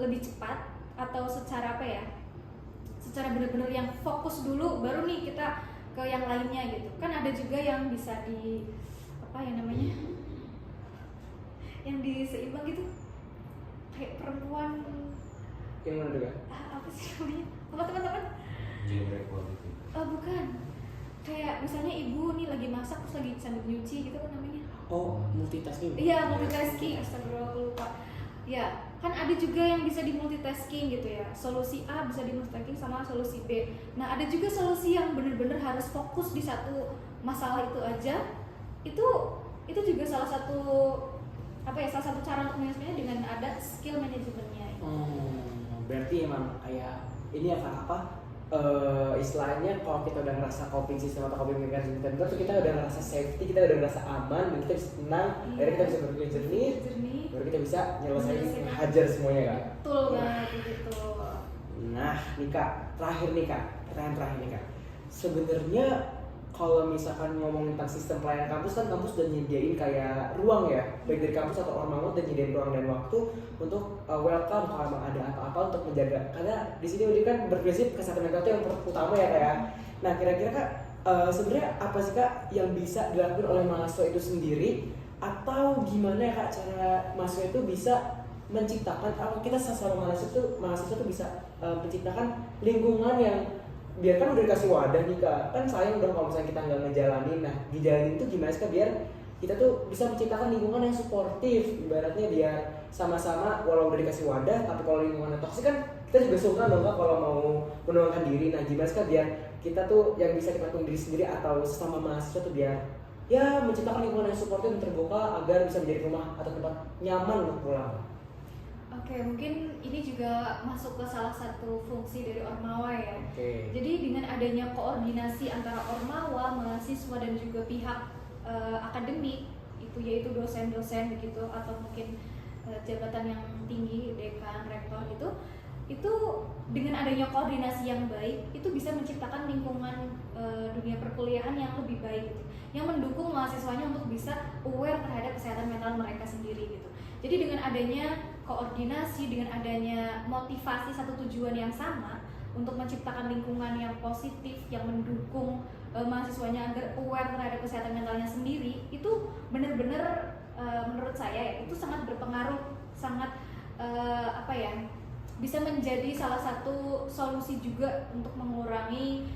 lebih cepat atau secara secara benar-benar yang fokus dulu, baru nih kita ke yang lainnya gitu. Kan ada juga yang bisa di yang diseimbang gitu, kayak perempuan yang mana juga? Apa sih namanya? Apa teman-teman? Gender equality. Bukan. Kayak misalnya ibu nih lagi masak terus lagi sambil nyuci gitu kan namanya? Multitasking. Iya, multitasking. Astagfirullah, aku lupa. Ya, kan ada juga yang bisa di multitasking gitu ya. Solusi A bisa di multitasking sama solusi B. Nah, ada juga solusi yang benar-benar harus fokus di satu masalah itu aja. Itu juga salah satu cara untuk menyelesaikannya dengan ada skill manajemennya. Berarti emang kayak ini ya Kak, istilahnya kalau kita udah ngerasa coping system atau coping mechanism tertentu tuh kita udah ngerasa safety, kita udah ngerasa aman, dan kita bisa tenang, akhirnya kita bisa berpikir jernih, baru kita bisa nyelesain hajar semuanya Kak. Betul banget gitu. Nah nih Kak, pertanyaan terakhir nih Kak. Sebenarnya kalau misalkan ngomong tentang sistem pelayanan kampus, kan kampus udah nyediain kayak ruang ya, baik dari kampus atau Ormawa udah nyediain ruang dan waktu untuk welcome kalau emang ada apa-apa untuk menjaga. Karena di sini udah kan berprinsip kesehatan mental itu yang utama ya Kak ya. Nah kira-kira Kak, sebenarnya apa sih Kak yang bisa dilakukan oleh mahasiswa itu sendiri, atau gimana ya Kak cara mahasiswa itu bisa menciptakan, atau kita sesama mahasiswa itu bisa menciptakan lingkungan yang biar kan udah dikasih wadah nih Kak, kan sayang dong kalau misalnya kita nggak ngejalanin. Nah dijalanin itu gimana sih Kak biar kita tuh bisa menciptakan lingkungan yang suportif, ibaratnya biar sama-sama walau udah dikasih wadah, tapi kalau lingkungannya toksik kan kita juga sungkan dong Kak kalau mau menuangkan diri. Nah gimana sih Kak biar kita tuh yang bisa kita lakukan diri sendiri atau sesama mahasiswa tuh biar ya menciptakan lingkungan yang suportif dan terbuka agar bisa menjadi rumah atau tempat nyaman untuk pulang. Oke, mungkin ini juga masuk ke salah satu fungsi dari Ormawa ya. Jadi dengan adanya koordinasi antara Ormawa, mahasiswa dan juga pihak akademik, itu yaitu dosen-dosen begitu atau mungkin jabatan yang tinggi, dekan, rektor itu dengan adanya koordinasi yang baik itu bisa menciptakan lingkungan dunia perkuliahan yang lebih baik gitu, yang mendukung mahasiswanya untuk bisa aware terhadap kesehatan mental mereka sendiri gitu. Jadi dengan adanya koordinasi, dengan adanya motivasi satu tujuan yang sama untuk menciptakan lingkungan yang positif yang mendukung mahasiswanya agar aware terhadap kesehatan mentalnya sendiri, itu benar-benar menurut saya ya itu sangat berpengaruh, sangat bisa menjadi salah satu solusi juga untuk mengurangi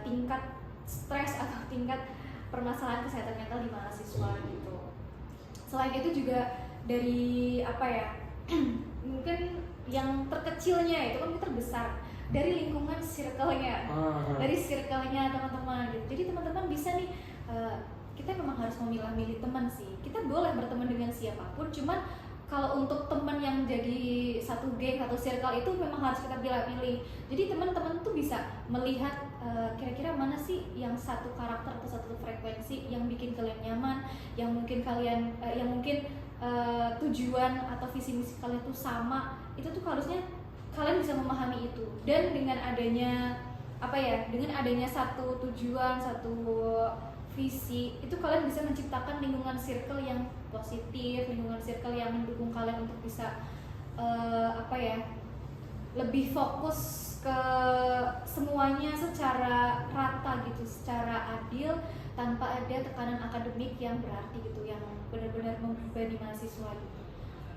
tingkat stres atau tingkat permasalahan kesehatan mental di mahasiswa gitu. Selain itu juga dari apa ya, mungkin yang terkecilnya itu kan terbesar dari lingkungan circle-nya, dari circle-nya teman-teman gitu. Jadi teman-teman bisa nih, kita memang harus memilah-milih teman sih. Kita boleh berteman dengan siapapun, cuman kalau untuk teman yang jadi satu geng, satu circle itu memang harus kita pilih-pilih. Jadi teman-teman tuh bisa melihat kira-kira mana sih yang satu karakter atau satu frekuensi yang bikin kalian nyaman, yang mungkin kalian, yang mungkin tujuan atau visi misi kalian tuh sama. Itu tuh harusnya kalian bisa memahami itu. Dan dengan adanya apa ya, dengan adanya satu tujuan, satu visi, itu kalian bisa menciptakan lingkungan circle yang positif, lingkungan circle yang mendukung kalian untuk bisa apa ya, lebih fokus ke semuanya secara rata gitu, secara adil, tanpa ada tekanan akademik yang berarti gitu, yang benar-benar membebani mahasiswa gitu.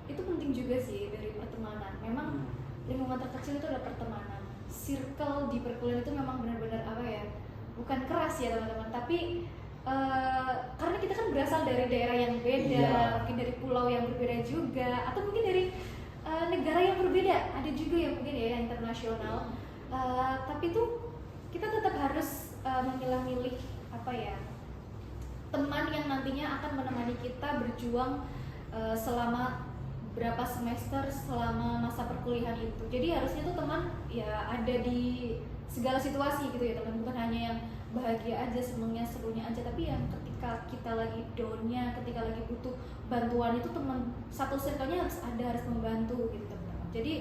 Itu penting juga sih dari pertemanan. Memang lingkungan terkecil itu adalah pertemanan. Circle di perkuliahan itu memang benar-benar apa ya, bukan keras ya teman-teman, tapi karena kita kan berasal dari daerah yang beda, mungkin dari pulau yang berbeda juga, atau mungkin dari negara yang berbeda, ada juga yang mungkin ya internasional. Tapi tuh kita tetap harus memilah-milih apa ya, teman yang nantinya akan menemani kita berjuang selama berapa semester selama masa perkuliahan itu. Jadi harusnya tuh teman ya ada di segala situasi gitu ya teman, bukan hanya yang bahagia aja, senengnya, serunya aja, tapi yang ketika kita lagi down-nya, ketika lagi butuh bantuan itu teman satu circle-nya harus ada, harus membantu gitu teman-teman. Jadi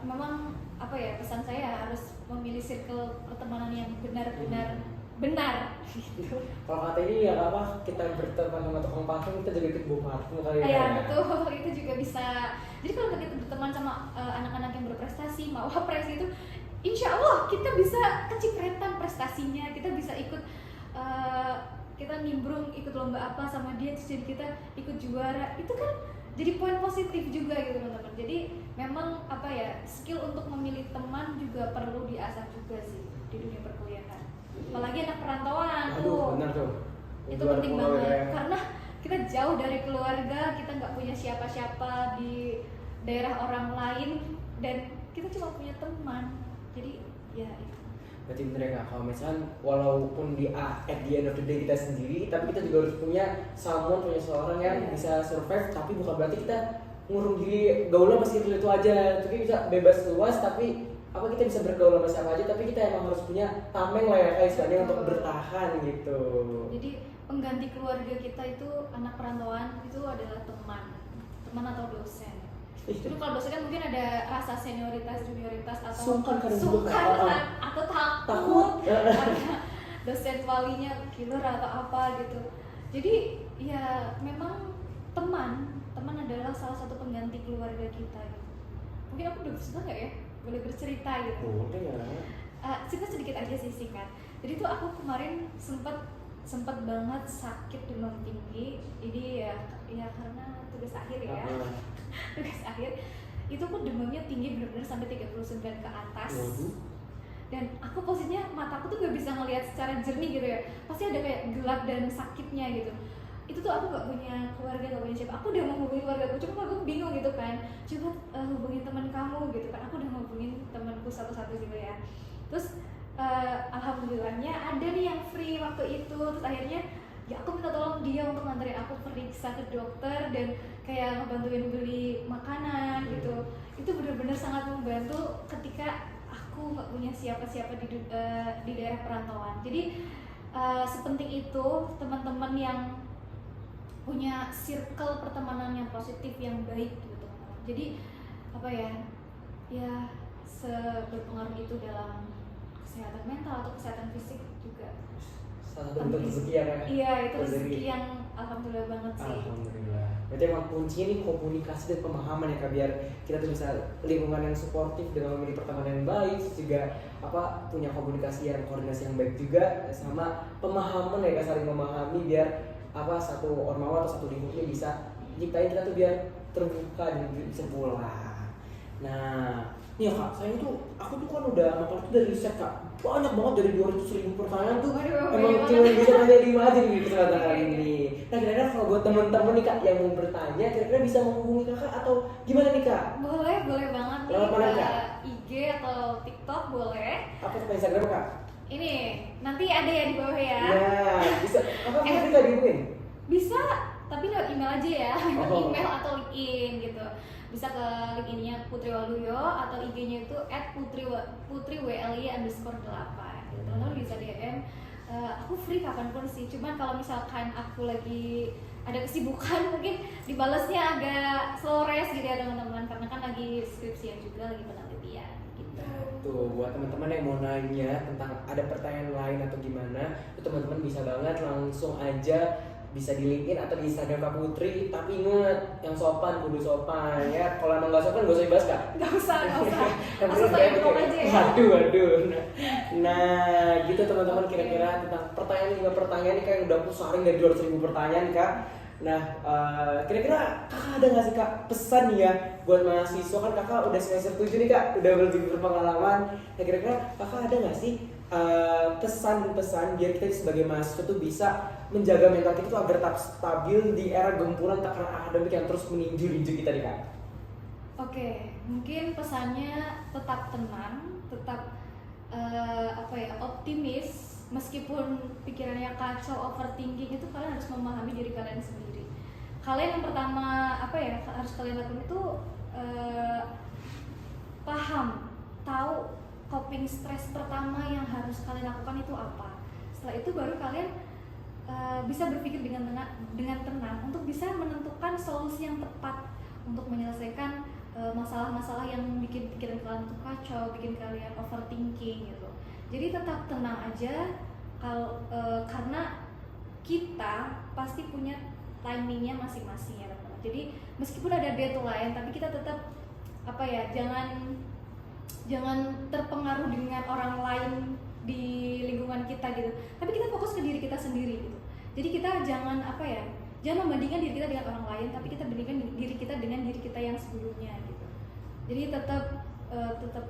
memang apa ya, pesan saya harus memilih circle pertemanan yang benar-benar benar gitu. Kalau kata ini ya apa, kita berteman sama tukang parfum, kita juga ikut bawa parfum kali ya. Iya betul, itu juga bisa. Jadi kalau kita berteman sama anak-anak yang berprestasi, mau wapres itu, insya Allah kita bisa kecipratan prestasinya, kita bisa ikut, kita nimbrung ikut lomba apa sama dia, terus jadi kita ikut juara, itu kan jadi poin positif juga gitu teman-teman. Jadi memang apa ya, skill untuk memilih teman juga perlu diasah juga sih di dunia perkuliahan. Apalagi anak perantauan tuh, benar tuh. itu penting banget karena kita jauh dari keluarga, kita nggak punya siapa-siapa di daerah orang lain, dan kita cuma punya teman. Jadi ya itu. Berarti bener ya Kak, kalau misalkan walaupun at the end of the day kita sendiri, tapi kita juga harus punya punya seorang yang bisa survive, tapi bukan berarti kita ngurung diri gaulnya masih itu aja. Tapi bisa bebas luas, tapi apa, kita bisa bergaul sama siapa aja, tapi kita emang harus punya tameng lah ya kayak istilahnya untuk bertahan gitu. Jadi pengganti keluarga kita itu anak perantauan itu adalah teman atau dosen. Jadi kalau dosen kan mungkin ada rasa senioritas, junioritas, atau sungkan atau takut karena dosen walinya killer atau apa gitu. Jadi ya memang teman adalah salah satu pengganti keluarga kita gitu. Mungkin aku udah cerita nggak ya? Boleh bercerita gitu. Boleh ya. Cerita sedikit aja sih, singkat. Jadi tuh aku kemarin sempat banget sakit demam tinggi. Ini ya karena tugas akhir ya. Tugas akhir itu aku demamnya tinggi benar-benar sampai 39 ke atas. Dan aku posisinya mataku tuh gak bisa ngelihat secara jernih gitu ya. Pasti ada kayak gelap dan sakitnya gitu. Itu tuh aku gak punya keluarga, gak punya siapa. Aku udah mau hubungi keluarga aku, cuma aku bingung gitu kan. Coba hubungin teman kamu gitu kan. Aku udah mau hubungin temanku satu-satu gitu ya. Terus alhamdulillahnya ada nih yang free waktu itu. Terus akhirnya ya aku minta tolong dia untuk nganterin aku periksa ke dokter dan kayak ngebantuin beli makanan gitu. Itu benar-benar sangat membantu ketika aku nggak punya siapa-siapa di daerah perantauan. Jadi sepenting itu teman-teman yang punya circle pertemanan yang positif, yang baik gitu teman-teman. Jadi apa ya seberpengaruh itu dalam kesehatan mental atau kesehatan fisik juga. Salah satu bentuk rezeki ya Kak? Iya, itu rezeki yang alhamdulillah banget sih. Alhamdulillah. Berarti emang kuncinya nih komunikasi dan pemahaman ya Kak, biar kita tuh bisa lingkungan yang suportif dengan memilih pertemanan yang baik, juga punya komunikasi yang koordinasi yang baik juga, sama pemahaman ya Kak, saling memahami biar satu ormawa atau satu lingkup ini bisa nyiptain kita tuh biar terbuka dan bisa pulang. Nah, nih ya kak, aku tuh kan udah ngapal itu dari riset kak, banyak banget dari 200.000 pertanyaan tuh. Waduh, Emang banyak cuma banget. bisa nanya 5 aja nih di kesempatan kali ini. Nah kira-kira kalau buat teman-teman nih kak yang mau bertanya, kira-kira bisa menghubungi kakak atau gimana nih kak? Boleh banget nih Lewat mana, ke Kak? IG atau TikTok boleh. Apa tuh Instagram kak? Ini nanti ada ya di bawah ya. Nah, bisa. Kakak bisa dihubungin? Bisa, tapi lewat email aja ya, lewat Oh. email atau LinkedIn gitu. Bisa ke LinkedIn-nya Putri Waluyo atau IG-nya itu @putri_wli_8 gitu. Teman-teman bisa DM. Aku free kapanpun sih. Cuman kalau misalkan aku lagi ada kesibukan mungkin dibalasnya agak slow res gitu ya teman-teman, karena kan lagi skripsian juga, lagi penelitian gitu. Tuh, buat teman-teman yang mau nanya tentang ada pertanyaan lain atau gimana, itu teman-teman bisa banget langsung aja bisa di LinkedIn atau di Instagram Kak Putri. Tapi inget, yang sopan kudu sopan ya. Kalau emang gak sopan gak usah dibahas kak. Gak usah. Yang Langsung saya blok aja ya. Waduh. Nah, gitu teman-teman, kira-kira tentang pertanyaan 5 pertanyaan ini kayak udah aku saring dari 200.000 pertanyaan kak. Nah, kira-kira kakak ada nggak sih kak pesan nih ya buat mahasiswa, kan kakak udah semester 7 nih kak, udah lebih berpengalaman. Nah, kira-kira kakak ada nggak sih pesan-pesan biar kita sebagai mahasiswa tuh bisa menjaga mental kita tuh agar tetap stabil di era gempuran tekanan akademik yang terus meninju-ninju kita nih kak? Oke, mungkin pesannya tetap tenang, tetap optimis, meskipun pikirannya kacau, overthinking, itu kalian harus memahami diri kalian sendiri. Kalian yang pertama harus kalian lakukan itu paham, tahu coping stress pertama yang harus kalian lakukan itu apa. Setelah itu baru kalian bisa berpikir dengan tenang untuk bisa menentukan solusi yang tepat untuk menyelesaikan masalah-masalah yang bikin pikiran kalian tuh kacau, bikin kalian overthinking gitu. Jadi tetap tenang aja, karena kita pasti punya timingnya masing-masing ya teman-teman. Jadi meskipun ada deadline, tapi kita tetap jangan terpengaruh dengan orang lain di lingkungan kita gitu. Tapi kita fokus ke diri kita sendiri gitu. Jadi kita jangan membandingkan diri kita dengan orang lain, tapi kita bandingkan diri kita dengan diri kita yang sebelumnya gitu. Jadi tetap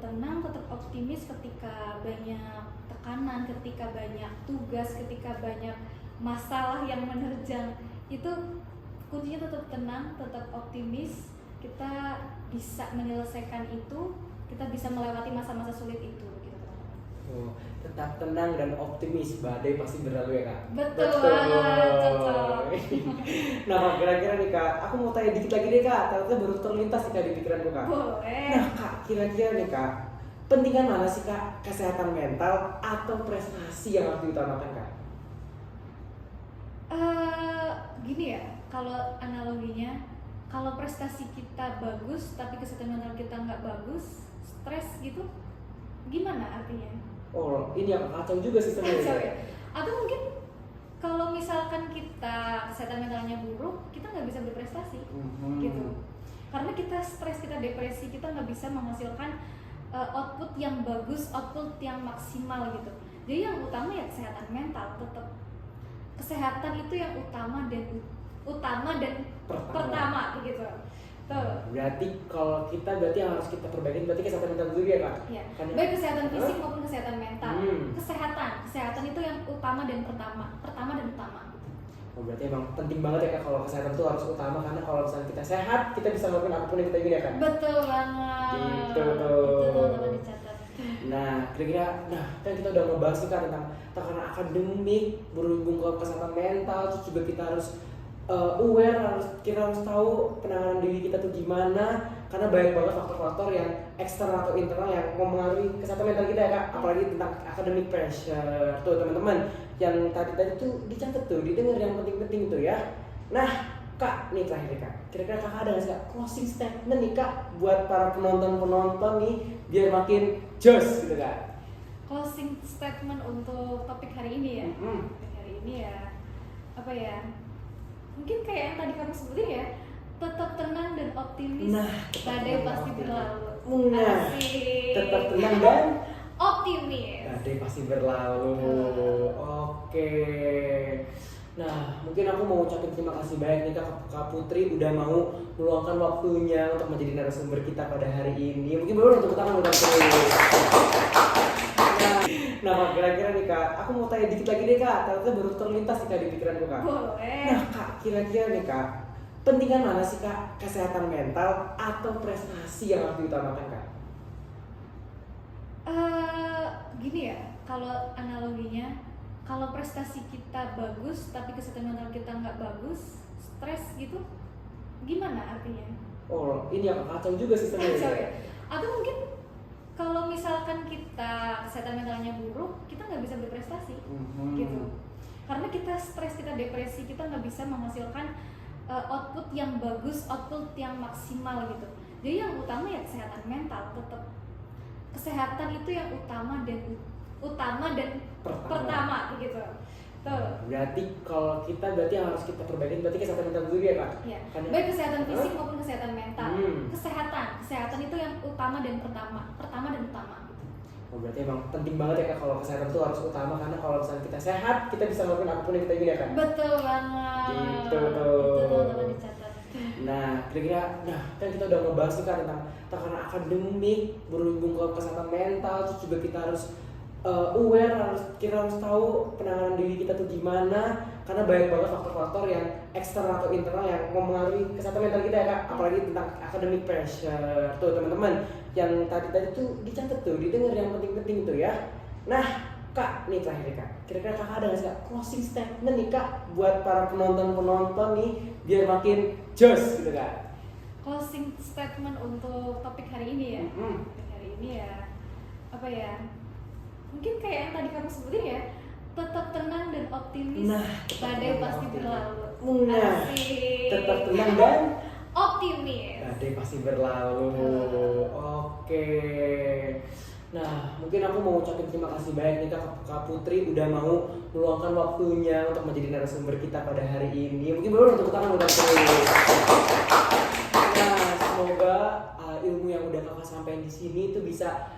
tenang, tetap optimis ketika banyak tekanan, ketika banyak tugas, ketika banyak masalah yang menerjang. Itu kuncinya tetap tenang, tetap optimis. Kita bisa menyelesaikan itu, kita bisa melewati masa-masa sulit itu gitu teman-teman. Oh, tetap tenang dan optimis, badai pasti berlalu ya kak? Betul banget, cocok. Nah kak, kira-kira nih kak, aku mau tanya dikit lagi deh kak, ternyata baru terlintas nih kak di pikiranku kak. Boleh. Nah kak, kira-kira nih kak, pentingan mana sih kak, kesehatan mental atau prestasi yang harus diutamakan kak? Gini ya, kalau analoginya, kalau prestasi kita bagus tapi kesehatan mental kita nggak bagus, stres gitu, gimana artinya? Oh, ini yang kacau juga sih Kacau sebenarnya. ya? Atau mungkin kalau misalkan kita kesehatan mentalnya buruk, kita nggak bisa berprestasi gitu. Karena kita stres, kita depresi, kita nggak bisa menghasilkan output yang bagus, output yang maksimal gitu. Jadi yang utama ya kesehatan mental, tetap kesehatan itu yang utama dan pertama begitu. Tuh. Berarti kalau berarti yang harus kita perbaiki berarti kesehatan mental dulu ya kak? Ya. Karena- Baik kesehatan fisik maupun kesehatan mental. Hmm. Kesehatan itu yang utama dan pertama dan utama. Oh, berarti emang penting banget ya kak kalau kesehatan itu harus utama, karena kalau misalnya kita sehat kita bisa melakukan apapun yang kita ingin ya kak? Betul banget. Gitu tuh. Itu teman-teman dicatat. Nah, kira-kira, kan kita udah ngebahas nih kak tentang tekanan akademik berhubung ke kesehatan mental, terus juga kita harus aware, kita harus tahu penanganan diri kita tuh gimana, karena banyak banget faktor-faktor yang eksternal atau internal yang mempengaruhi kesehatan mental kita ya kak, apalagi tentang academic pressure tuh teman-teman yang tadi tuh dicatat tuh, didengar yang penting-penting tuh ya. Nah kak, nih terakhir nih kak, kira-kira kakak ada nggak sih kak closing statement nih kak buat para penonton nih biar makin jos gitu kak? Closing statement untuk topik hari ini ya. Topik hari ini ya, mungkin kayak yang tadi kamu sebutin ya, tetap tenang dan optimis. Nah, badai pasti berlalu. Nah, Asik. tetap tenang dan optimis. badai pasti berlalu. Oke. Nah, mungkin aku mau ucapin terima kasih banyak nih Kak Putri udah mau meluangkan waktunya untuk menjadi narasumber kita pada hari ini. Mungkin boleh untuk tangan Kak Putri. Nah, Kak, kira-kira nih Kak, aku mau tanya dikit lagi deh Kak. Ternyata baru terlintas nih Kak di pikiranku Kak. Boleh. Nah Kak, kira-kira nih Kak, pentingan mana sih Kak kesehatan mental atau prestasi yang harus diutamakan Kak? Gini ya, kalau analoginya, kalau prestasi kita bagus tapi kesehatan mental kita nggak bagus, stres gitu, gimana artinya? Oh, ini yang kacau juga sistemnya. Kacau ya? Atau mungkin kalau misalkan kita kesehatan mentalnya buruk, kita nggak bisa berprestasi, gitu. Karena kita stres, kita depresi, kita nggak bisa menghasilkan output yang bagus, output yang maksimal gitu. Jadi yang utama ya kesehatan mental, tetap kesehatan itu yang utama dan pertama gitu. Tuh. Berarti kalau kita berarti yang harus kita perbaiki berarti kesehatan mental dulu ya Kak? Iya. Karena, baik kesehatan fisik maupun kesehatan mental. Kesehatan itu yang utama dan pertama dan utama. Oh, berarti emang penting banget ya Kak kalau kesehatan itu harus utama, karena kalau misalnya kita sehat kita bisa ngelakuin apapun yang kita ingin ya Kak? Betul banget. Gitu. Itu teman-teman dicatat. Nah, kira-kira, kan kita udah ngebahas nih Kak tentang tekanan akademik berhubung ke kesehatan mental, terus juga kita harus aware, kita harus tahu penanganan diri kita tuh gimana, karena banyak banget faktor-faktor yang eksternal atau internal yang mempengaruhi kesehatan mental kita ya Kak, apalagi tentang academic pressure. Tuh teman-teman, yang tadi tuh dicatat tuh, didengar yang penting-penting tuh ya. Nah Kak, nih terakhir nih Kak, kira-kira Kakak ada nggak sih Kak closing statement nih Kak buat para penonton nih biar makin jos gitu Kak? Closing statement untuk topik hari ini ya. Topik hari ini ya, apa ya? Mungkin kayak yang tadi kamu sebutin ya, tetap tenang dan optimis. Nah, badai pasti berlalu. Asik. Tetap tenang dan optimis. badai pasti berlalu. Oke. Nah, mungkin aku mau ucapin terima kasih banyak nih Kak Putri udah mau meluangkan waktunya untuk menjadi narasumber kita pada hari ini. Mungkin boleh untuk tangan Kak Putri. Nah, semoga ilmu yang udah Kakak sampaikan di sini itu bisa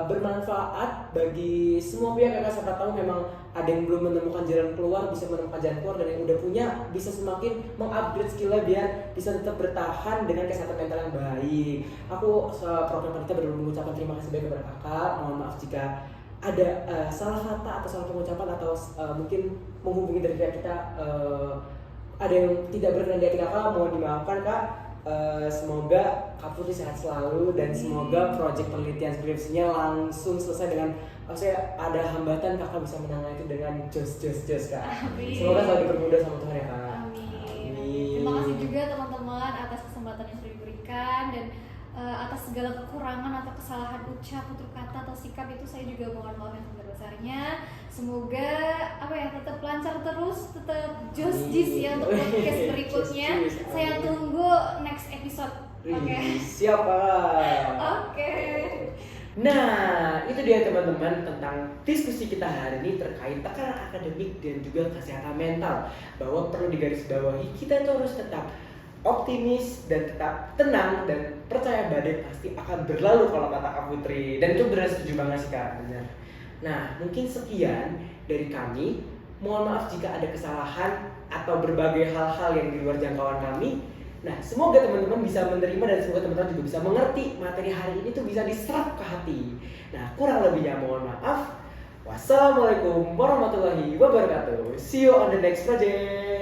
bermanfaat bagi semua pihak ya Kak. Siapa tahu memang ada yang belum menemukan jalan keluar bisa menemukan jalan keluar, dan yang udah punya bisa semakin mengupgrade skillnya biar bisa tetap bertahan dengan kesehatan mental yang baik. Aku program kita benar-benar mengucapkan terima kasih banyak kepada Kakak. Mohon maaf jika ada salah kata atau salah pengucapan atau mungkin menghubungi dari pihak kita ada yang tidak berkenan di hati Kakak, mohon dimaafkan Kak. Semoga Kak Putri sehat selalu dan semoga proyek penelitian skripsinya langsung selesai dengan, maksudnya ada hambatan Kakak bisa menangani itu dengan jos Kak. Amin. Semoga selalu dipermudah sama Tuhan ya Kak. Amin. Terima kasih juga teman-teman atas kesempatan yang sudah diberikan, dan atas segala kekurangan atau kesalahan ucap, tutur kata atau sikap itu saya juga mohon maaf yang sebesar-besarnya. Semoga tetap lancar terus, tetap jis ya untuk podcast berikutnya. Saya tunggu next episode. Oke. Siap Kak. Oke. Nah, itu dia teman-teman tentang diskusi kita hari ini terkait tekanan akademik dan juga kesehatan mental. Bahwa perlu digarisbawahi, kita itu harus tetap optimis dan tetap tenang dan percaya badai pasti akan berlalu kalau kata Kak Putri. Dan itu benar, setuju banget sih Kak, benar. Nah, mungkin sekian dari kami. Mohon maaf jika ada kesalahan atau berbagai hal-hal yang di luar jangkauan kami. Nah, semoga teman-teman bisa menerima dan semoga teman-teman juga bisa mengerti materi hari ini tuh bisa diserap ke hati. Nah, kurang lebihnya mohon maaf. Wassalamualaikum warahmatullahi wabarakatuh. See you on the next project.